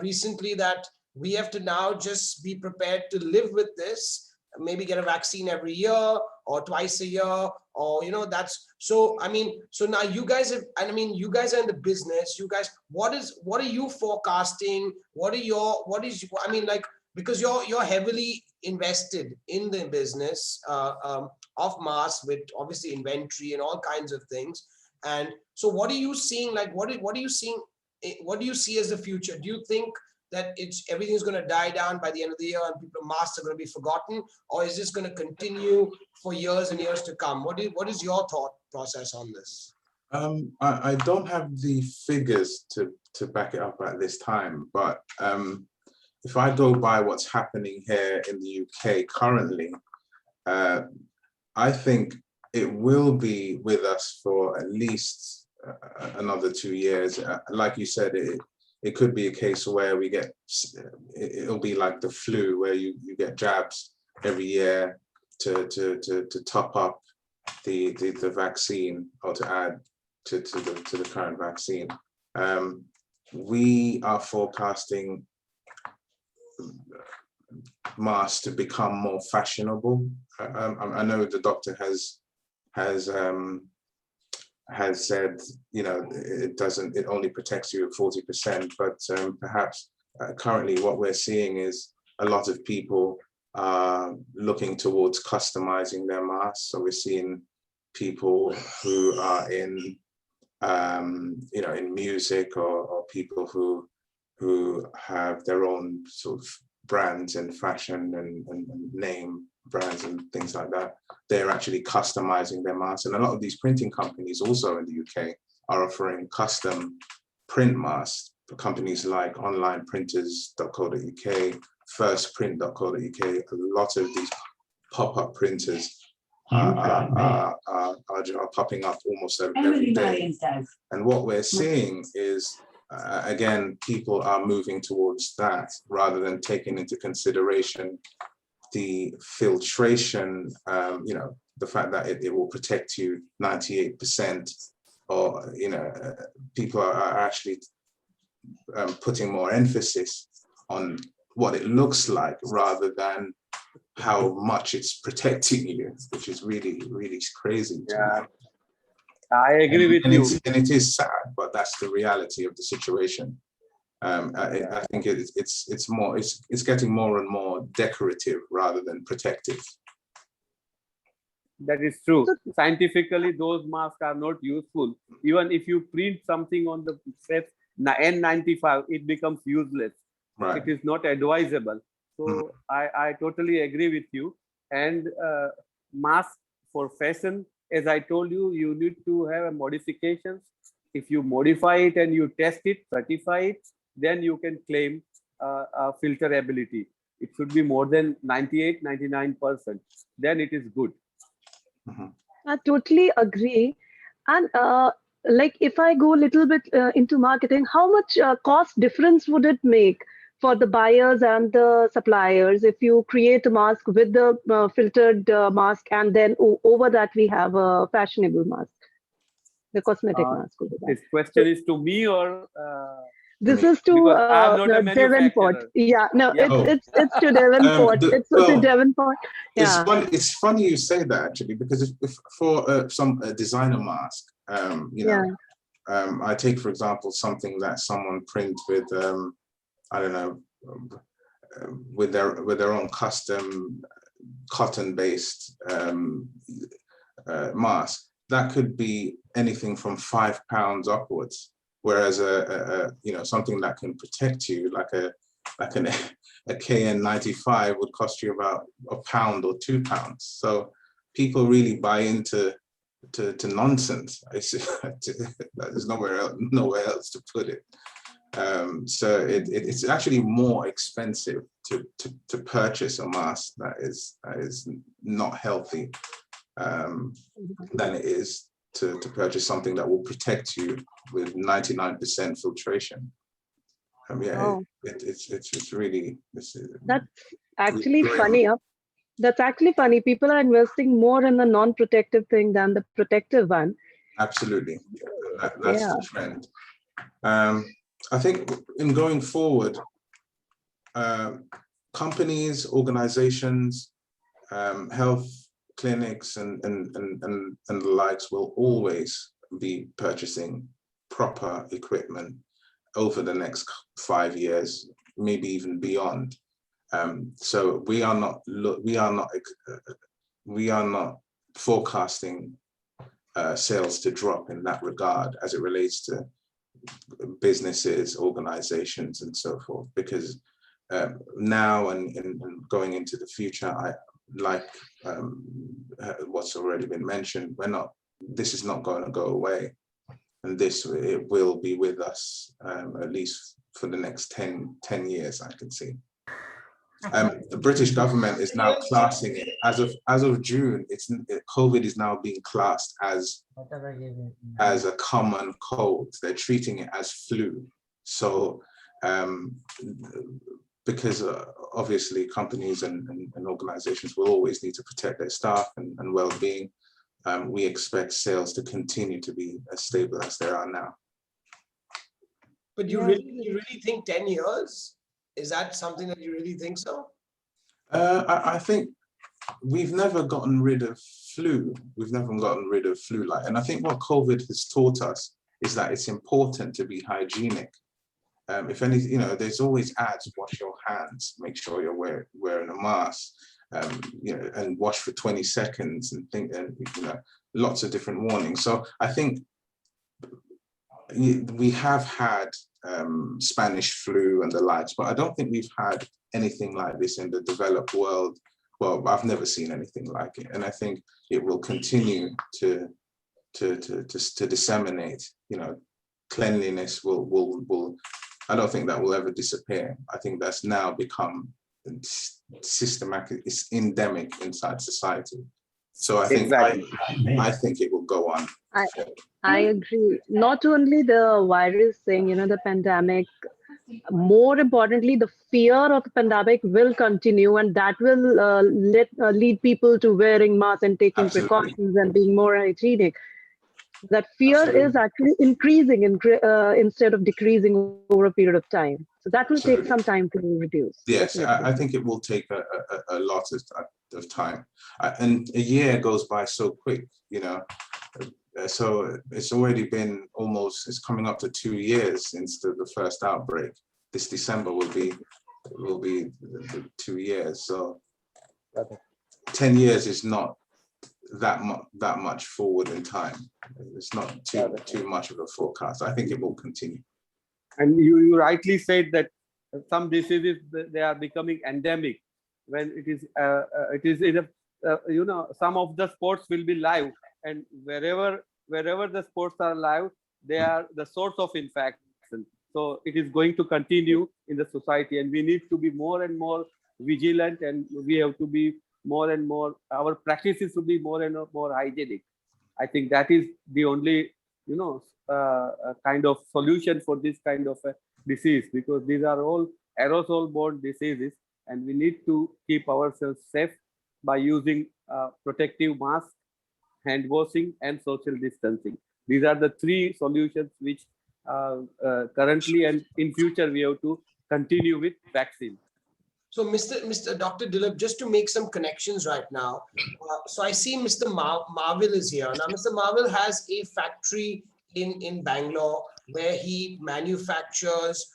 recently that we have to now just be prepared to live with this, maybe get a vaccine every year or twice a year, or that's so. I mean, so now you guys have, and I mean, you guys are in the business. You guys, what are you forecasting? What is I mean, like, because you're heavily invested in the business of masks with obviously inventory and all kinds of things. And so, what are you seeing? Like, what are you seeing? What do you see as the future? Do you think that everything's going to die down by the end of the year and masks are going to be forgotten, or is this going to continue for years and years to come? What is your thought process on this? I don't have the figures to back it up at this time, but if I go by what's happening here in the UK currently, I think it will be with us for at least another 2 years. Like you said, it could be a case where we get, it'll be like the flu, where you get jabs every year to top up the vaccine, or to add to the current vaccine. We are forecasting masks to become more fashionable. I know the doctor has said, you know, it only protects you at 40%, but perhaps currently what we're seeing is a lot of people are looking towards customizing their masks. So we're seeing people who are in, you know, in music, or people who have their own sort of brands in fashion and name brands and things like that. They're actually customizing their masks. And a lot of these printing companies also in the UK are offering custom print masks. Companies like onlineprinters.co.uk, firstprint.co.uk, a lot of these pop-up printers are popping up almost every day. And what we're seeing is, again, people are moving towards that rather than taking into consideration the filtration, you know, the fact that it will protect you 98%, or, you know, people are actually putting more emphasis on what it looks like rather than how much it's protecting you, which is really, really crazy. Yeah, I agree with you. And it is sad, but that's the reality of the situation. I think it's getting more and more decorative rather than protective. That is true. Scientifically, those masks are not useful. Even if you print something on the N95, it becomes useless. Right. It is not advisable. So I totally agree with you. And mask for fashion, as I told you, you need to have a modifications. If you modify it and you test it, certify it, then you can claim filterability. It should be more than 98, 99%. Then it is good. I totally agree. And like, if I go a little bit into marketing, how much cost difference would it make for the buyers and the suppliers if you create a mask with the filtered mask, and then over that we have a fashionable mask, the cosmetic mask over that? This question is to me, or this is to Devonport. Yeah, no, Yeah. it's to Devonport. It's to Devonport. Yeah. It's funny you say that, actually, because if for some designer mask, you know, I take, for example, something that someone prints with, I don't know, with their own custom cotton-based mask. That could be anything from £5 upwards. Whereas you know, something that can protect you, like a KN95, would cost you about £1 or £2. So people really buy into nonsense. There's nowhere else to put it. So it's actually more expensive to purchase a mask that is not healthy than it is to purchase something that will protect you with 99% filtration. Yeah, it's really. That's actually funny. That's actually funny. People are investing more in the non-protective thing than the protective one. Absolutely, that's the trend. I think in going forward, companies, organizations, health clinics and the likes will always be purchasing proper equipment over the next 5 years, maybe even beyond. So we are not forecasting sales to drop in that regard as it relates to businesses, organizations, and so forth, because now and going into the future, what's already been mentioned, this is not going to go away, and it will be with us at least for the next 10 years, I can see. The British government is now classing it as of June. COVID is now being classed as a common cold. They're treating it as flu. So because obviously companies and organizations will always need to protect their staff and well-being, we expect sales to continue to be as stable as they are now. But you really think 10 years? Is that something that you really think so? I think we've never gotten rid of flu. We've never gotten rid of flu-like. And I think what COVID has taught us is that it's important to be hygienic. If anything, there's always ads, wash your hands, make sure you're wearing a mask, and wash for 20 seconds and lots of different warnings. So I think we have had Spanish flu and the likes, but I don't think we've had anything like this in the developed world. Well, I've never seen anything like it, and I think it will continue to disseminate. Cleanliness will. I don't think that will ever disappear. I think that's now become systematic. It's endemic inside society. So I think Exactly. I think it will go on. I agree. Not only the virus thing, the pandemic, more importantly, the fear of the pandemic will continue, and that will lead people to wearing masks and taking Absolutely. precautions and being more hygienic. That fear Absolutely. is actually increasing instead of decreasing over a period of time. So that will take some time to reduce. Yes, Definitely. I think it will take a lot of time. And a year goes by so quick, So it's already been it's coming up to 2 years since the first outbreak. This December will be the 2 years. So 10 years is not that much forward in time. It's not too much of a forecast. I think it will continue. And you rightly said that some diseases, they are becoming endemic when it is in a, some of the sports will be live, and wherever the sports are live, they are the source of infection. So it is going to continue in the society, and we need to be more and more vigilant, and we have to be more and more, our practices should be more and more hygienic. I think that is the only, kind of solution for this kind of a disease, because these are all aerosol-borne diseases, and we need to keep ourselves safe by using protective masks, hand washing, and social distancing. These are the 3 solutions which currently and in future we have to continue with vaccine. So, Dr. Dilip, just to make some connections right now. So I see Mr. Marvel is here. Now, Mr. Marvel has a factory in Bangalore where he manufactures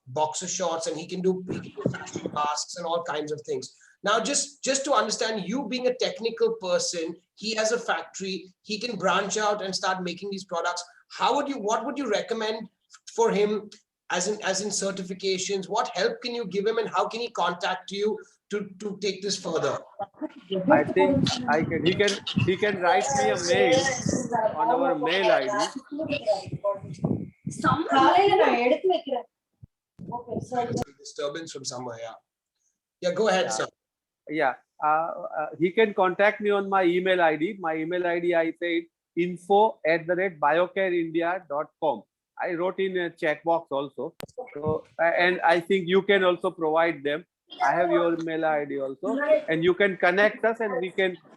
boxer shorts, and he can do factory masks and all kinds of things. Now, just to understand, you being a technical person, he has a factory, he can branch out and start making these products. What would you recommend for him as in certifications? What help can you give him, and how can he contact you to take this further? I think he can write me a mail on our mail ID. Disturbance from somewhere, yeah, go ahead, sir. Yeah, he can contact me on my email ID. My email ID, I said info@biocareindia.com. I wrote in a chat box also. So, and I think you can also provide them. I have your mail ID also, and you can connect us, and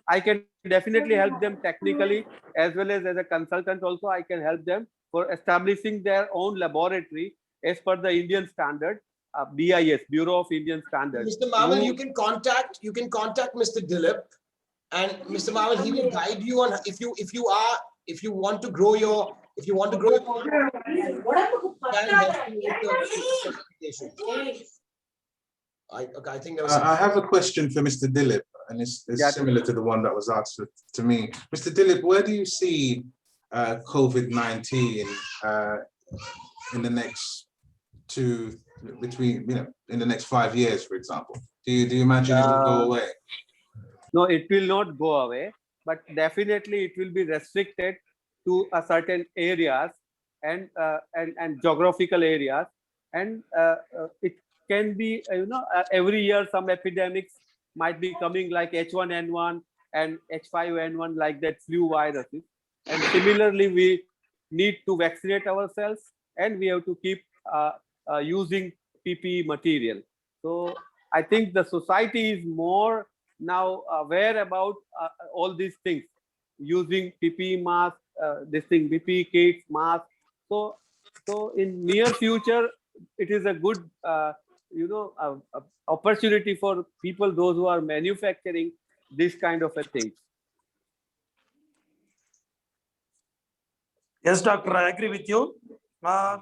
I can definitely help them technically as well as a consultant also. I can help them for establishing their own laboratory as per the Indian standard, BIS, Bureau of Indian Standards. Mr. Marvel, you can contact Mr. Dilip, and Mr. Marvel, he will guide you on if you want to grow your I think there was I have a question for Mr. Dilip, and it's similar to the one that was asked to me. Mr. Dilip, where do you see COVID-19 in the next in the next 5 years, for example? Do you imagine it will go away? No, it will not go away, but definitely it will be restricted to a certain areas and geographical areas, and it can be every year some epidemics might be coming like H1N1 and H5N1, like that flu viruses, and similarly we need to vaccinate ourselves, and we have to keep using PPE material. So I think the society is more now aware about all these things, using PPE mask, this thing, PPE kits, mask. So in near future, it is a good opportunity for people, those who are manufacturing this kind of a things. Yes, doctor, I agree with you.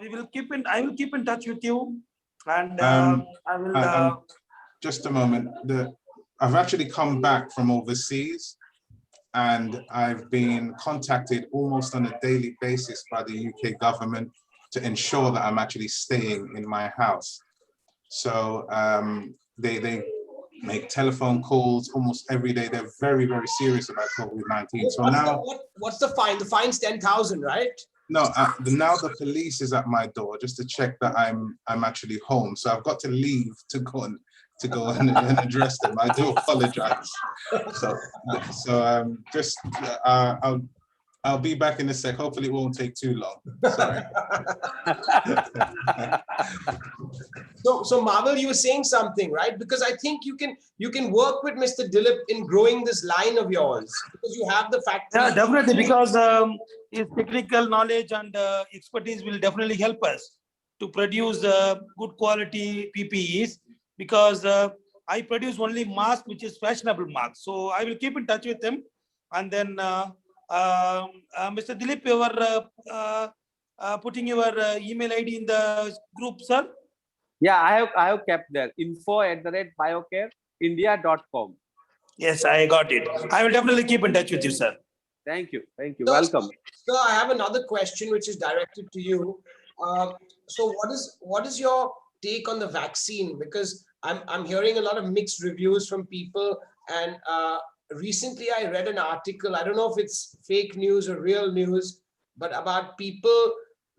We will keep in. I will keep in touch with you, and I will. Just a moment. I've actually come back from overseas, and I've been contacted almost on a daily basis by the UK government to ensure that I'm actually staying in my house. So they make telephone calls almost every day. They're very, very serious about COVID-19. So what's the fine? The fine's 10,000, right? No, now the police is at my door just to check that I'm actually home. So I've got to leave to go and address them. I do apologize. So just I'll be back in a sec. Hopefully it won't take too long. Sorry. So Marvel, you were saying something, right? Because I think you can work with Mr. Dilip in growing this line of yours, because you have the factory. Yeah, definitely, because his technical knowledge and expertise will definitely help us to produce good quality PPEs, because I produce only mask which is fashionable mask. So I will keep in touch with him, and then Mr. Dilip, you are putting your email ID in the group, sir. Yeah, I have kept there, info@biocareindia.com. Yes, I got it. I will definitely keep in touch with you, sir. Thank you. Welcome. So I have another question which is directed to you. So what is your take on the vaccine? Because I'm hearing a lot of mixed reviews from people, and recently I read an article, I don't know if it's fake news or real news, but about people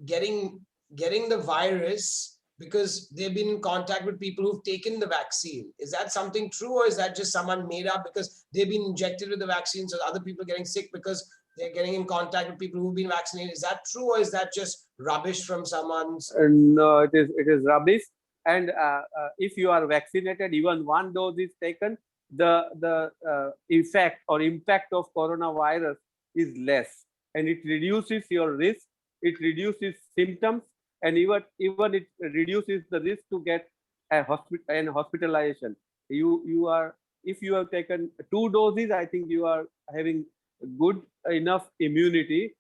getting the virus because they've been in contact with people who've taken the vaccine. Is that something true, or is that just someone made up because they've been injected with the vaccine, so other people are getting sick because they're getting in contact with people who've been vaccinated? Is that true, or is that just rubbish from someone's? No, it is rubbish. And if you are vaccinated, even one dose is taken, the effect or impact of coronavirus is less, and it reduces your risk, it reduces symptoms, and even it reduces the risk to get a hospitalization. If you have taken 2 doses, I think you are having good enough immunity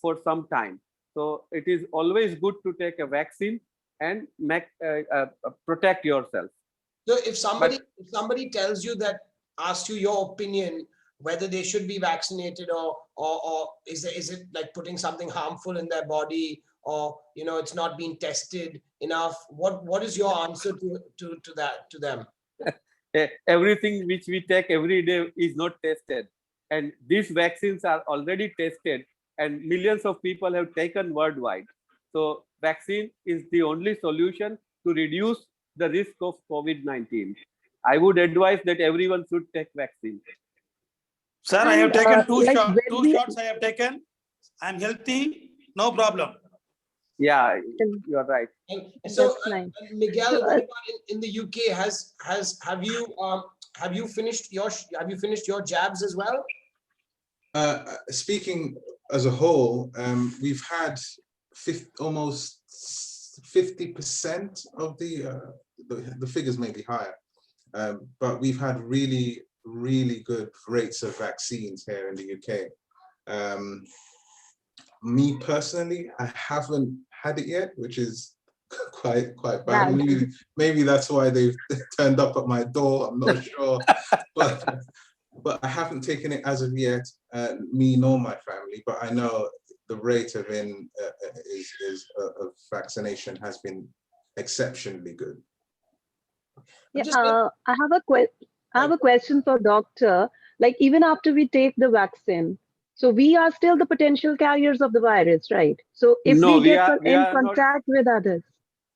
for some time. So it is always good to take a vaccine and protect yourself. So if somebody tells you that, asks you your opinion whether they should be vaccinated, or is it like putting something harmful in their body, or it's not being tested enough, what is your answer to them? Everything which we take every day is not tested, and these vaccines are already tested, and millions of people have taken worldwide. So vaccine is the only solution to reduce the risk of COVID-19. I would advise that everyone should take vaccine. Sir, I have taken two shots I have taken. I'm healthy, no problem. Yeah, you're right. And so nice. Miguel, So, what about in the UK? Have you finished your jabs as well? Speaking as a whole, we've had almost 50% of the figures may be higher, but we've had really, really good rates of vaccines here in the UK. Me personally, I haven't had it yet, which is quite bad. Maybe that's why they've turned up at my door. I'm not sure, but I haven't taken it as of yet, me nor my family. But I know the rate of of vaccination has been exceptionally good. Yeah, Just I have a question for doctor. Like even after we take the vaccine, so we are still the potential carriers of the virus, right? So if No, we get we in are not. contact with others,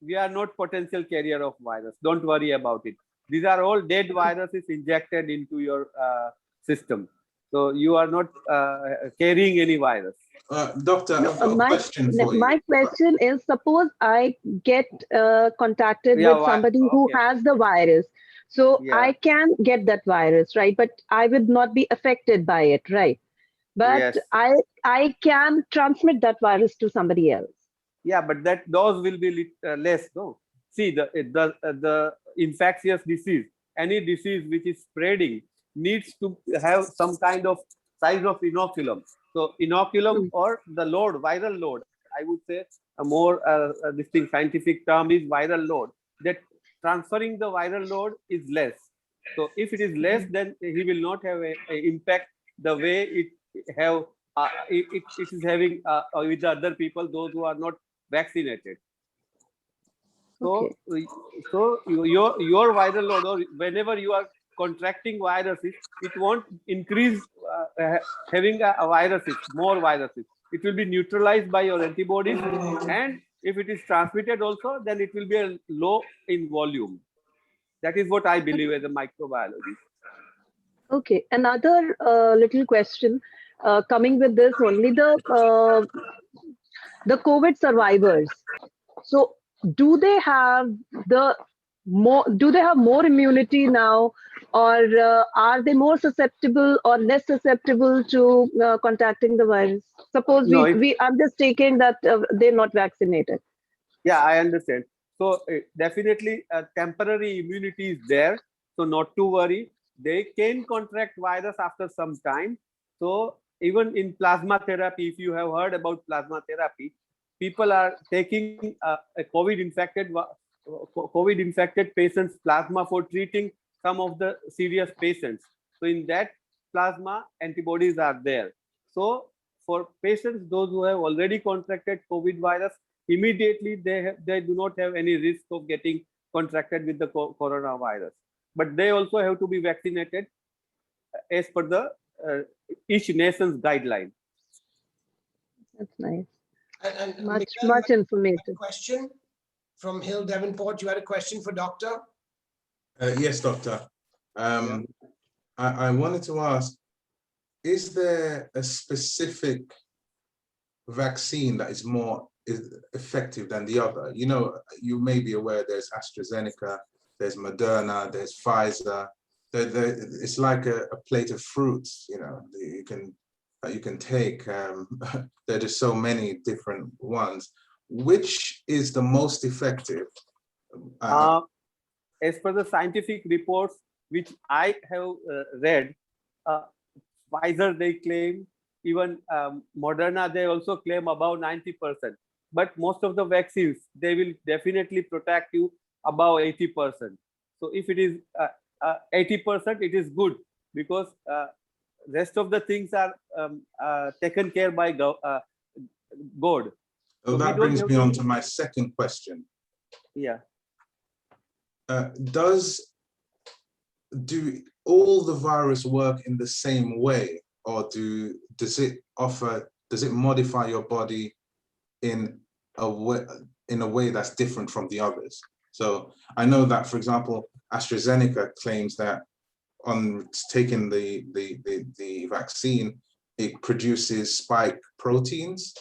We are not potential carrier of virus. Don't worry about it. These are all dead viruses injected into your system. So you are not carrying any virus. Doctor, no, I've got a question for you. my question is: suppose I get contacted Yeah, with somebody who okay. has the virus, so Yeah. I can get that virus, right? But I would not be affected by it, right? But Yes. I can transmit that virus to somebody else. Yeah, but that dose will be less. No. See, the infectious disease, any disease which is spreading, needs to have some kind of size of inoculum. So inoculum or the load, viral load, I would say a more distinct scientific term is viral load. That transferring the viral load is less. So if it is less, then he will not have a impact the way it have it is having with the other people, those who are not vaccinated. So, Okay. your viral load, or whenever you are contracting viruses, it won't increase having a viruses, more viruses. It will be neutralized by your antibodies, and if it is transmitted also, then it will be a low in volume. That is what I believe as a microbiologist. Okay. Another little question coming with this only the COVID survivors. So do they have the do they have more immunity now, or are they more susceptible or less susceptible to contacting the virus? Suppose No, if I'm just taking that they're not vaccinated. Yeah, I understand. So definitely temporary immunity is there. So not to worry. They can contract virus after some time. So even in plasma therapy, if you have heard about plasma therapy, people are taking a COVID infected patients plasma for treating some of the serious patients. So in that plasma, antibodies are there. So for patients, those who have already contracted COVID virus, immediately they do not have any risk of getting contracted with the coronavirus, but they also have to be vaccinated as per the each nation's guideline. That's nice. And Much Miguel, you had a informative. question from Hill Devonport. You had a question for doctor? Yes, doctor. I wanted to ask, is there a specific vaccine that is more effective than the other? You know, you may be aware there's AstraZeneca, there's Moderna, there's Pfizer. It's like a plate of fruits, you know, you can take. There are just so many different ones. Which is the most effective? As per the scientific reports which I have read, Pfizer they claim, even Moderna they also claim above 90%. But most of the vaccines they will definitely protect you above 80%. So if it is 80%, it is good, because rest of the things are taken care by God. So that brings me on to my second question. Yeah. Do all the virus work in the same way, or does it modify your body in a way that's different from the others? So I know that, for example, AstraZeneca claims that on taking the vaccine, it produces spike proteins,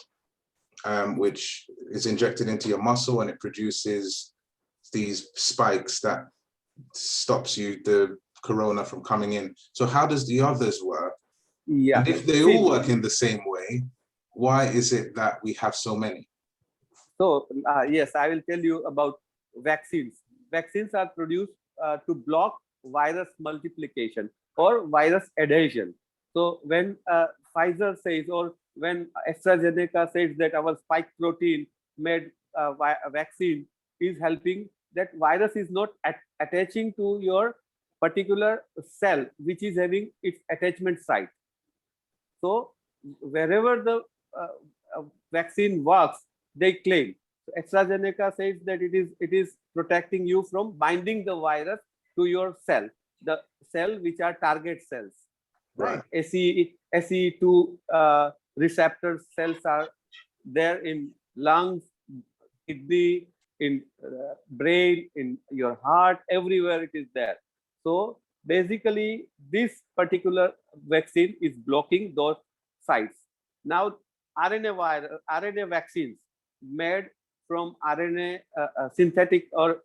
which is injected into your muscle, and it produces these spikes that stops the corona from coming in. So how does the others work? Yeah. And if they all work in the same way, why is it that we have so many? So yes, I will tell you about vaccines. Vaccines are produced to block virus multiplication or virus adhesion. So when Pfizer says, or when AstraZeneca says that our spike protein made vaccine is helping, that virus is not attaching to your particular cell, which is having its attachment site. So wherever the vaccine works, they claim. AstraZeneca says that it is protecting you from binding the virus to your cell, the cell which are target cells, right? SE2 receptor cells are there in lungs, kidney, in brain, in your heart, everywhere it is there. So basically, this particular vaccine is blocking those sites. Now, RNA vaccines made from RNA, synthetic or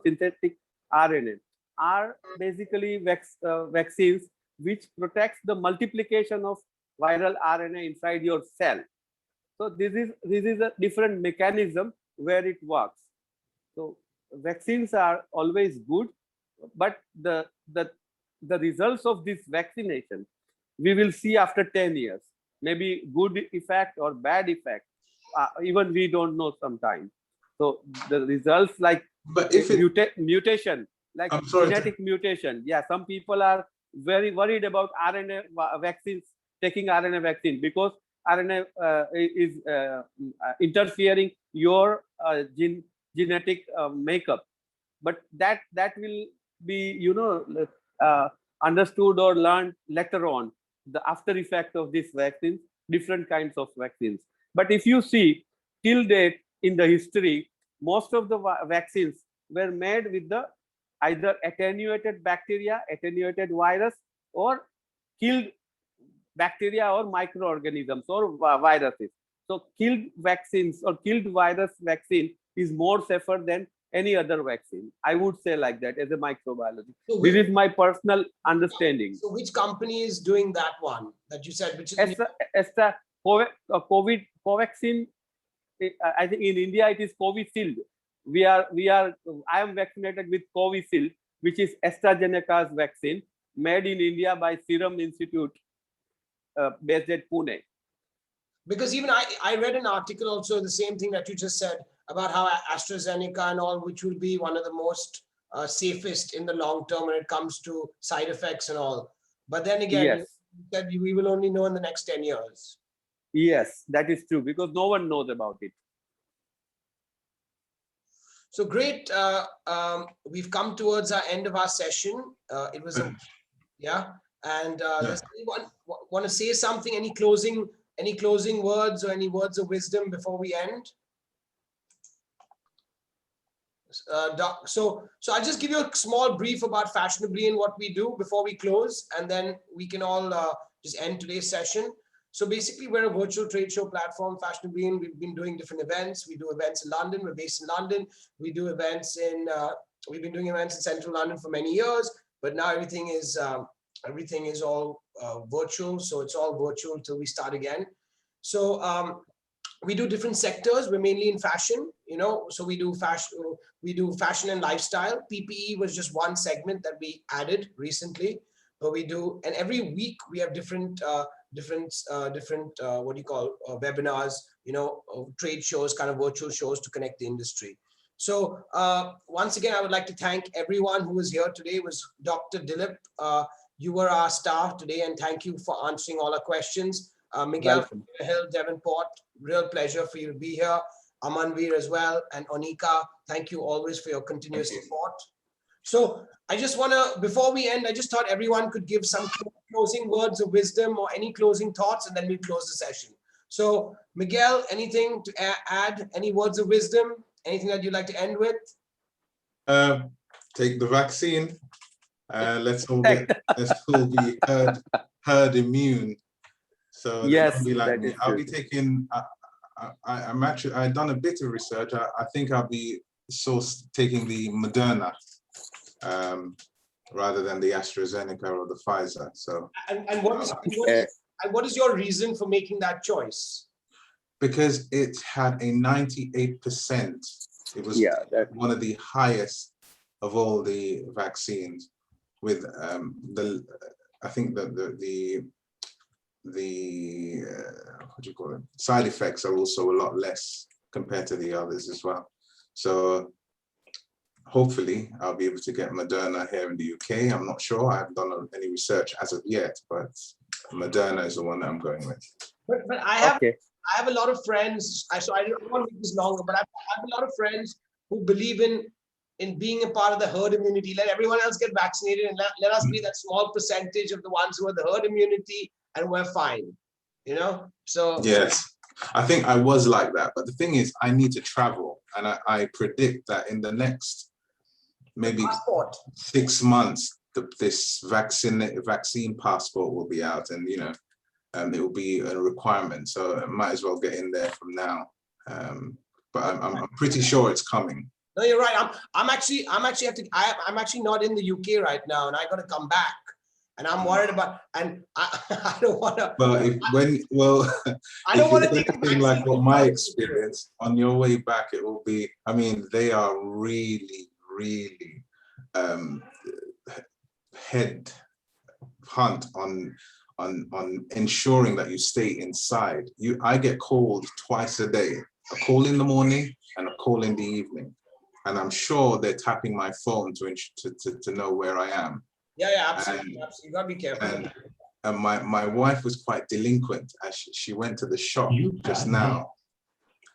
synthetic RNA are basically vaccines which protects the multiplication of viral RNA inside your cell. So this is a different mechanism where it works. So vaccines are always good, but the results of this vaccination we will see after 10 years. Maybe good effect or bad effect. Even we don't know sometimes. So the results like mutation, like genetic mutation. Yeah, some people are very worried about RNA vaccines, taking RNA vaccine because RNA is interfering your genetic makeup. But that will be understood or learned later on, the after effect of these vaccines, different kinds of vaccines. But if you see till date in the history, most of the vaccines were made with the either attenuated bacteria, attenuated virus, or killed bacteria or microorganisms or viruses. So killed vaccines or killed virus vaccine is more safer than any other vaccine. I would say like that as a microbiologist. So this is my personal understanding. So which company is doing that one that you said? Which is COVID Covaxin. I think in India it is Covishield. I am vaccinated with Covishield, which is AstraZeneca's vaccine made in India by Serum Institute, based at Pune. Because even I read an article also, the same thing that you just said about how AstraZeneca and all, which will be one of the most safest in the long term when it comes to side effects and all. But then again, yes, you said we will only know in the next 10 years. Yes, that is true because no one knows about it. So great. We've come towards our end of our session. It was And does anyone want to say something? Any closing words or any words of wisdom before we end? So I'll just give you a small brief about Fashionablyin and what we do before we close, and then we can all just end today's session. So basically, we're a virtual trade show platform, Fashionablyin. We've been doing different events. We do events in London. We're based in London. We do events in, we've been doing events in central London for many years, but now everything is all virtual. So it's all virtual till we start again. So we do different sectors. We're mainly in fashion, so we do fashion and lifestyle. PPE was just one segment that we added recently, but we do, and every week we have different webinars, trade shows, kind of virtual shows to connect the industry. So once again, I would like to thank everyone who was here today. It was Dr. Dilip. You were our star today, and thank you for answering all our questions. Miguel Hill, Devonport, real pleasure for you to be here. Amanveer as well, and Onika, thank you always for your continuous support. So I just want to, before we end, I just thought everyone could give some closing words of wisdom or any closing thoughts, and then we'll close the session. So Miguel, anything to add? Any words of wisdom? Anything that you'd like to end with? Take the vaccine. Let's all be herd immune. So yes, don't be like me. I'll be taking. I've done a bit of research. I think I'll be taking the Moderna rather than the AstraZeneca or the Pfizer. So and what is your reason for making that choice? Because it had a 98%. It was one of the highest of all the vaccines. With I think that the what do you call it? Side effects are also a lot less compared to the others as well. So hopefully I'll be able to get Moderna here in the UK. I'm not sure. I haven't done any research as of yet, but Moderna is the one that I'm going with. But I have I have a lot of friends. So I don't want to make this longer, but I have a lot of friends who believe in being a part of the herd immunity. Let everyone else get vaccinated, and let us be that small percentage of the ones who are the herd immunity, and we're fine. You know. So Yes, I think I was like that. But the thing is, I need to travel, and I predict that in the next maybe passport. 6 months, this vaccine passport will be out, and it will be a requirement. So I might as well get in there from now. But I'm pretty sure it's coming. No, you're right. I'm actually I'm actually not in the UK right now, and I got to come back. And I'm worried about, and I don't want to. Well, I if don't want to it's take the anything like vaccine. what my experience, on your way back, it will be, I mean, they are really, really head hunt on ensuring that you stay inside. I get called twice a day, a call in the morning and a call in the evening. And I'm sure they're tapping my phone to know where I am. Yeah, absolutely. Absolutely. You gotta be careful. And my wife was quite delinquent as she went to the shop just now.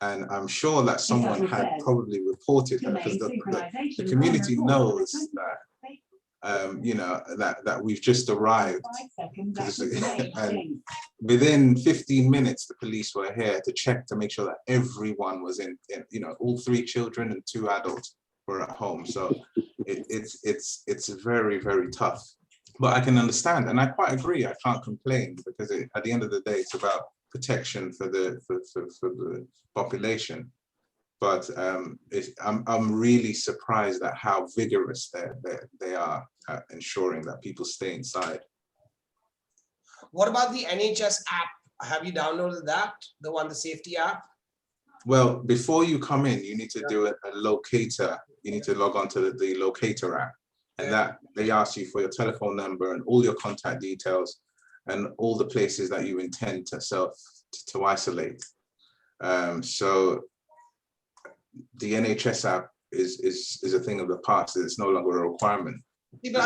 And I'm sure that someone had probably reported her, because the community knows that that we've just arrived. And within 15 minutes, the police were here to check to make sure that everyone was in all 3 children and 2 adults were at home. So it's very, very tough. But I can understand, and I quite agree. I can't complain, because at the end of the day, it's about protection for the population. But I'm really surprised at how vigorous they are at ensuring that people stay inside. What about the NHS app? Have you downloaded that? The safety app? Well, before you come in, you need to do a locator. You need to log on to the locator app, and that they ask you for your telephone number and all your contact details and all the places that you intend to isolate. So the NHS app is a thing of the past. It's no longer a requirement. See, but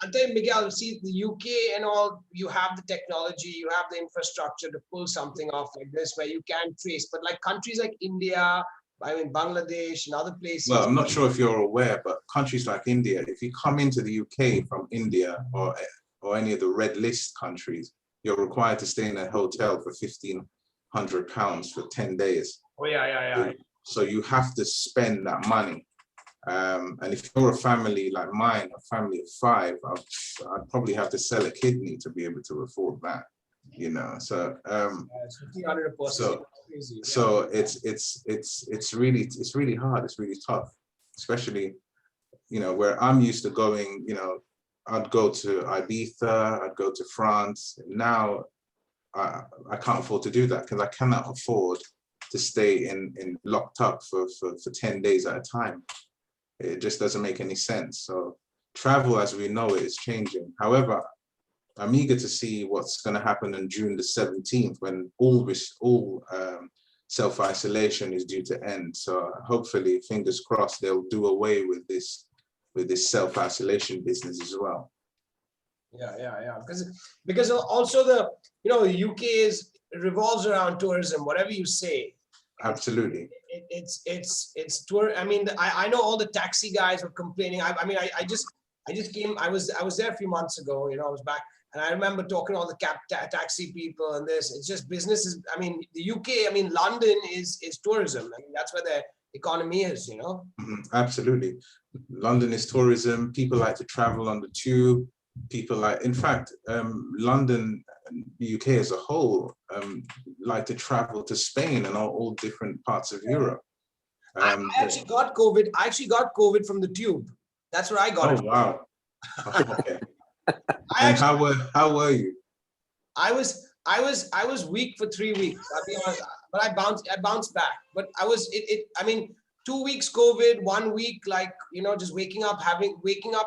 I think, Miguel, see, the UK and all, you have the technology, you have the infrastructure to pull something off like this where you can trace. But like countries like India, I mean, Bangladesh and other places. Well, I'm not sure if you're aware, but countries like India, if you come into the UK from India or any of the red list countries, you're required to stay in a hotel for £1,500 for 10 days. Oh, yeah. So you have to spend that money. And if you're a family like mine, a family of 5, I'd probably have to sell a kidney to be able to afford that. So so it's really hard. It's really tough, especially where I'm used to going. I'd go to Ibiza, I'd go to France. Now I can't afford to do that, because I cannot afford to stay in locked up for 10 days at a time. It just doesn't make any sense. So travel as we know it is changing. However, I'm eager to see what's going to happen on June the 17th, when all self-isolation is due to end. So hopefully, fingers crossed, they'll do away with this self-isolation business as well. Yeah. Because also the UK revolves around tourism. Whatever you say. Absolutely. It's tour. I mean, I know all the taxi guys were complaining. I mean, I just came. I was there a few months ago. I was back, and I remember talking to all the taxi people and this. It's just businesses. I mean, the UK. I mean, London is tourism. I mean, that's where the economy is. Absolutely, London is tourism. People like to travel on the tube. In fact, London, the UK as a whole, like to travel to Spain and all different parts of Europe. I actually got COVID. I actually got COVID from the tube. That's where I got it. Oh wow! Okay. And how were you? I was weak for 3 weeks. I'll be honest, but I bounced back. But I mean, 2 weeks COVID, 1 week, just waking up,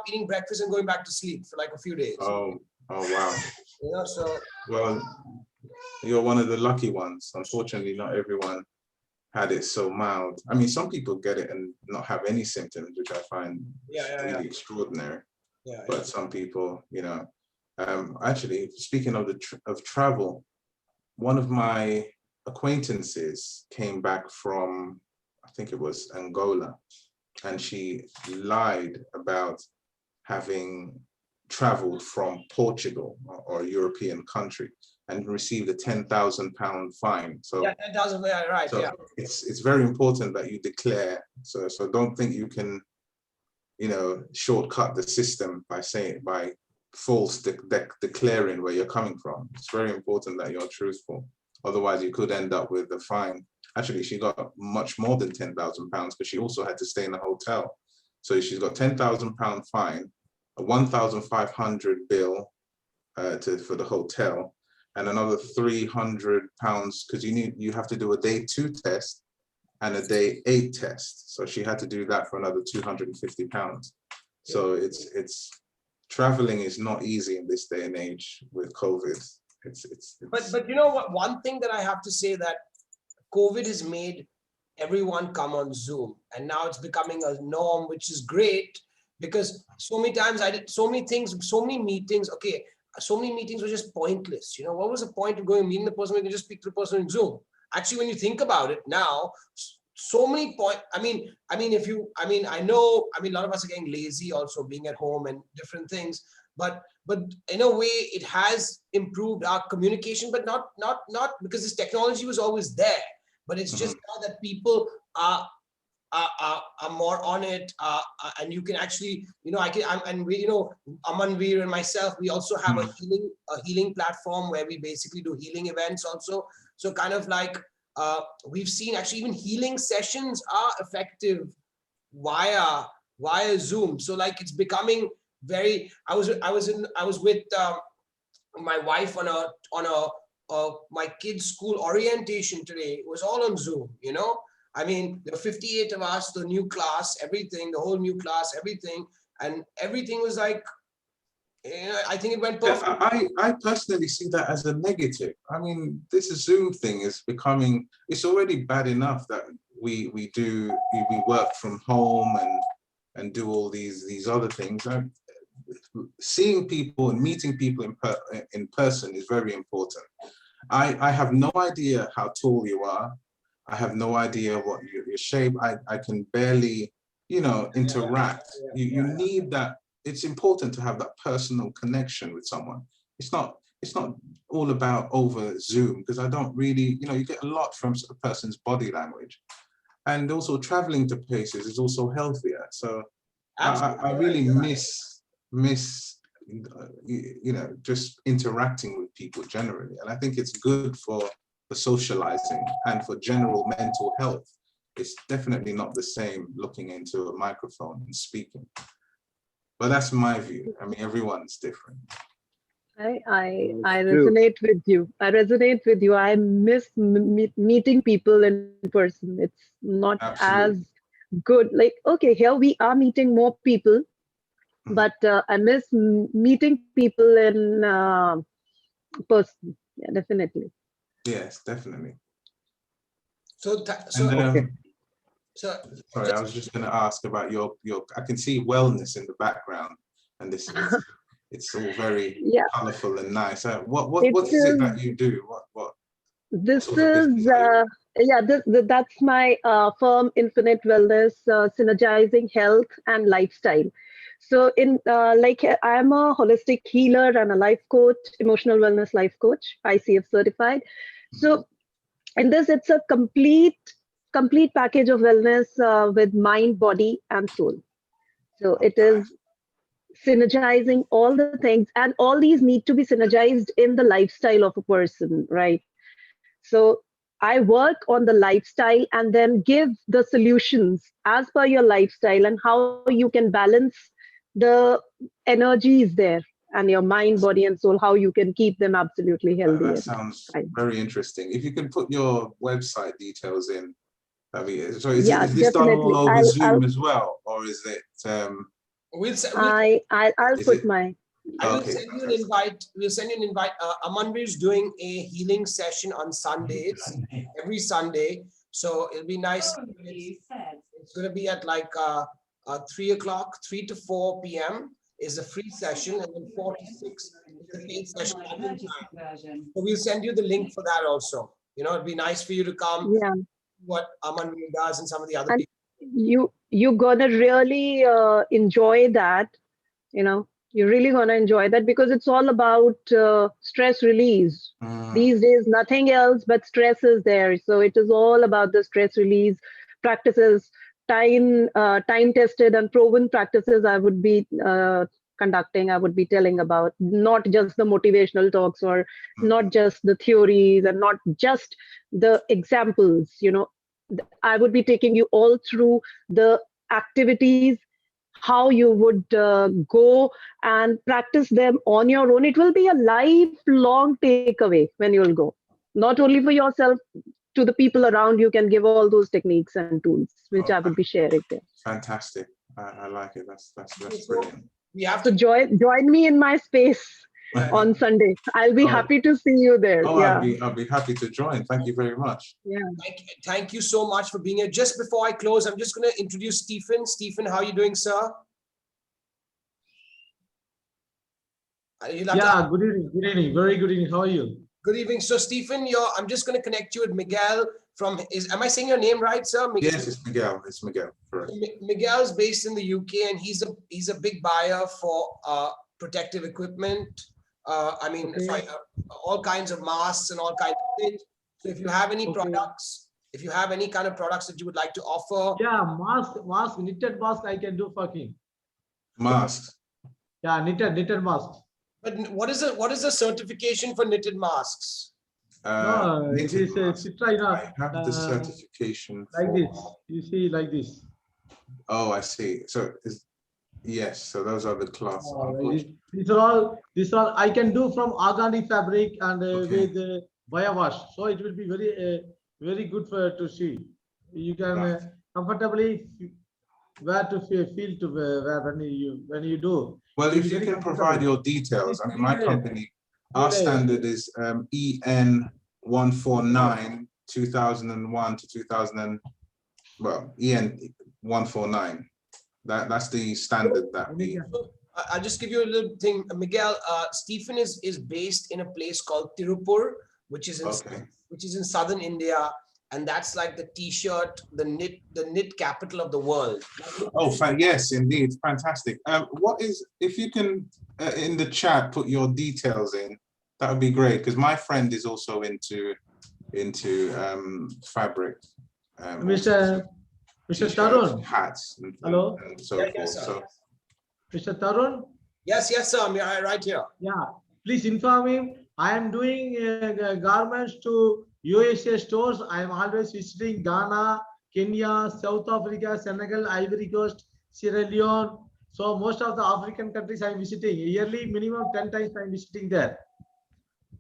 eating breakfast and going back to sleep for like a few days. Oh wow. So. Well, you're one of the lucky ones. Unfortunately, not everyone had it so mild. I mean, some people get it and not have any symptoms, which I find really extraordinary. But some people, actually, speaking of travel, one of my acquaintances came back from, I think it was Angola, and she lied about having traveled from Portugal or a European country and received a £10,000 fine. So yeah, 10,000, right, so yeah. it's very important that you declare. So don't think you can, you know, shortcut the system by false declaring where you're coming from. It's very important that you're truthful. Otherwise, you could end up with a fine. Actually, she got much more than £10,000 because she also had to stay in a hotel. So she's got £10,000 fine, a 1,500 bill for the hotel, and another £300 because you have to do a day 2 test and a day 8 test. So she had to do that for another £250. So it's traveling is not easy in this day and age with COVID. But you know what? One thing that I have to say, that COVID has made everyone come on Zoom, and now it's becoming a norm, which is great, because so many times I did so many things, so many meetings. Okay, so many meetings were just pointless. You know, what was the point of going and meeting the person when you can just speak to the person in Zoom? Actually, when you think about it now, so many I mean, I know, a lot of us are getting lazy also being at home and different things, but in a way it has improved our communication, but not because this technology was always there, but it's just now that people are more on it, and you can actually, you know, Amanveer and myself, we also have a healing platform where we basically do healing events also. So kind of like we've seen actually even healing sessions are effective via Zoom. So like it's becoming very. I was with my wife on my kids' school orientation today. It was all on Zoom. You know, I mean, there were 58 of us, the new class, everything, the whole new class, everything, and everything was like, you know, I think it went perfect. I personally see that as a negative. I mean, this Zoom thing is becoming, it's already bad enough that we work from home and do all these other things. Seeing people and meeting people in person is very important. I have no idea how tall you are. I have no idea what your shape. I can barely, you know, interact. You need that. It's important to have that personal connection with someone. It's not all about over Zoom, because I don't really, you know, you get a lot from a person's body language, and also traveling to places is also healthier. So I really miss you know, just interacting with people generally, and I think it's good for socializing and for general mental health. It's definitely not the same looking into a microphone and speaking. But that's my view. I mean, everyone's different. I resonate with you. I miss meeting people in person. It's not Absolutely. as good. Like, okay, here we are meeting more people, but I miss meeting people in person. Yeah, definitely. Yes, definitely. So sorry, I was just going to ask about your. I can see wellness in the background, and this is it's all very colorful and nice. What is it that you do? What this is that's my firm, Infinite Wellness, synergizing health and lifestyle. So in like I am a holistic healer and a life coach, emotional wellness life coach, ICF certified. So in this, it's a complete package of wellness with mind, body, and soul. So it is synergizing all the things, and all these need to be synergized in the lifestyle of a person, right? So I work on the lifestyle and then give the solutions as per your lifestyle and how you can balance the energies there, and your mind, body, and soul, how you can keep them absolutely healthy. That sounds very interesting. If you can put your website details in, that'd be it. So is this done all over Zoom as well, or is it? I'll put my. I will send you an invite. We'll send you an invite. Amanveer is doing a healing session on Sundays, every Sunday. So it'll be nice. It's going to be at like 3 o'clock, 3 to 4 p.m. is a free session, and then 4 to 6 is a paid session. So we'll send you the link for that also. You know, it'd be nice for you to come. Yeah. What Aman does and some of the other And people. you're gonna really enjoy that. You know, you're really gonna enjoy that because it's all about stress release. These days, nothing else but stress is there. So it is all about the stress release practices, time tested and proven practices. I would be conducting. I would be telling about not just the motivational talks or not just the theories and not just the examples. You know, I would be taking you all through the activities, how you would go and practice them on your own. It will be a lifelong takeaway when you'll go, not only for yourself, to the people around you can give all those techniques and tools, which I would be sharing there. Fantastic. I like it. That's So brilliant. we have So to join me in my space on Sunday. I'll be Oh. happy to see you there. Oh, Yeah. I'll be happy to join. Thank you very much. Yeah. thank you so much for being here. Just before I close, I'm just going to introduce Stephen. Stephen, how are you doing, sir? Yeah, good evening. Good evening. Very good evening. How are you? Good evening. So, Stephen, I'm just going to connect you with Miguel from. Am I saying your name right, sir? Miguel? Yes, it's Miguel. It's Miguel. Correct. Miguel's based in the UK, and he's a big buyer for protective equipment. Sorry, all kinds of masks and all kinds of things. So, if you have any products, if you have any kind of products that you would like to offer, Yeah, mask, knitted mask I can do for him. Masks. Yeah, knitted mask. but what is the certification for knitted masks? No, it knitted is masks. Citra, you know, I have the certification like for. this. You see, like this. Oh, I see. So yes. So those are the cloths. These are all I can do from organic fabric and with bio wash. So it will be very good to see. You can comfortably wear to feel to wear when you do. Well, if you can provide your details, I mean, my company, our standard is EN 149 2001 to 2000. Well, EN 149. That's the standard that we. I'll just give you a little thing, Miguel. Stephen is based in a place called Tirupur, which is in southern India, and that's like the t-shirt, the knit capital of the world. Oh, yes, indeed, fantastic. What is, if you can in the chat put your details in, that would be great, because my friend is also into fabric. Mr. Tarun. Hats. Hello. And so forth. Yes, so. Mr. Tarun. Yes, sir. I'm right here. Yeah, please inform him. I am doing garments to USA stores. I am always visiting Ghana, Kenya, South Africa, Senegal, Ivory Coast, Sierra Leone. So most of the African countries I am visiting. Yearly minimum 10 times I am visiting there.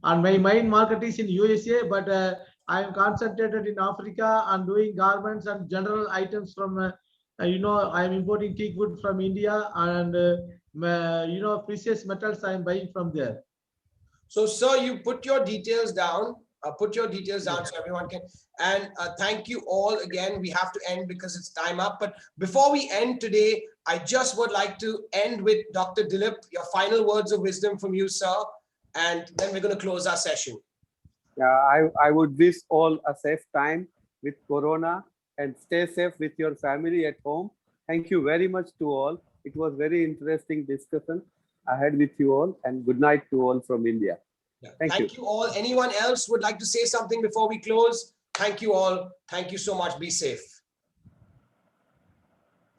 And my main market is in USA, but I am concentrated in Africa and doing garments and general items from, I am importing teak wood from India and, precious metals I am buying from there. So, sir, you put your details down. So everyone can. And thank you all again. We have to end because it's time up. But before we end today, I just would like to end with Dr. Dilip, your final words of wisdom from you, sir. And then we're going to close our session. Yeah, I would wish all a safe time with Corona and stay safe with your family at home. Thank you very much to all. It was very interesting discussion I had with you all, and good night to all from India. Yeah. Thank you all. Anyone else would like to say something before we close? Thank you all. Thank you so much. Be safe.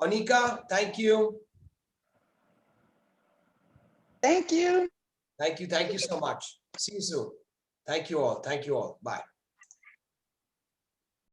Anika, thank you. Thank you. Thank you so much. See you soon. Thank you all. Bye.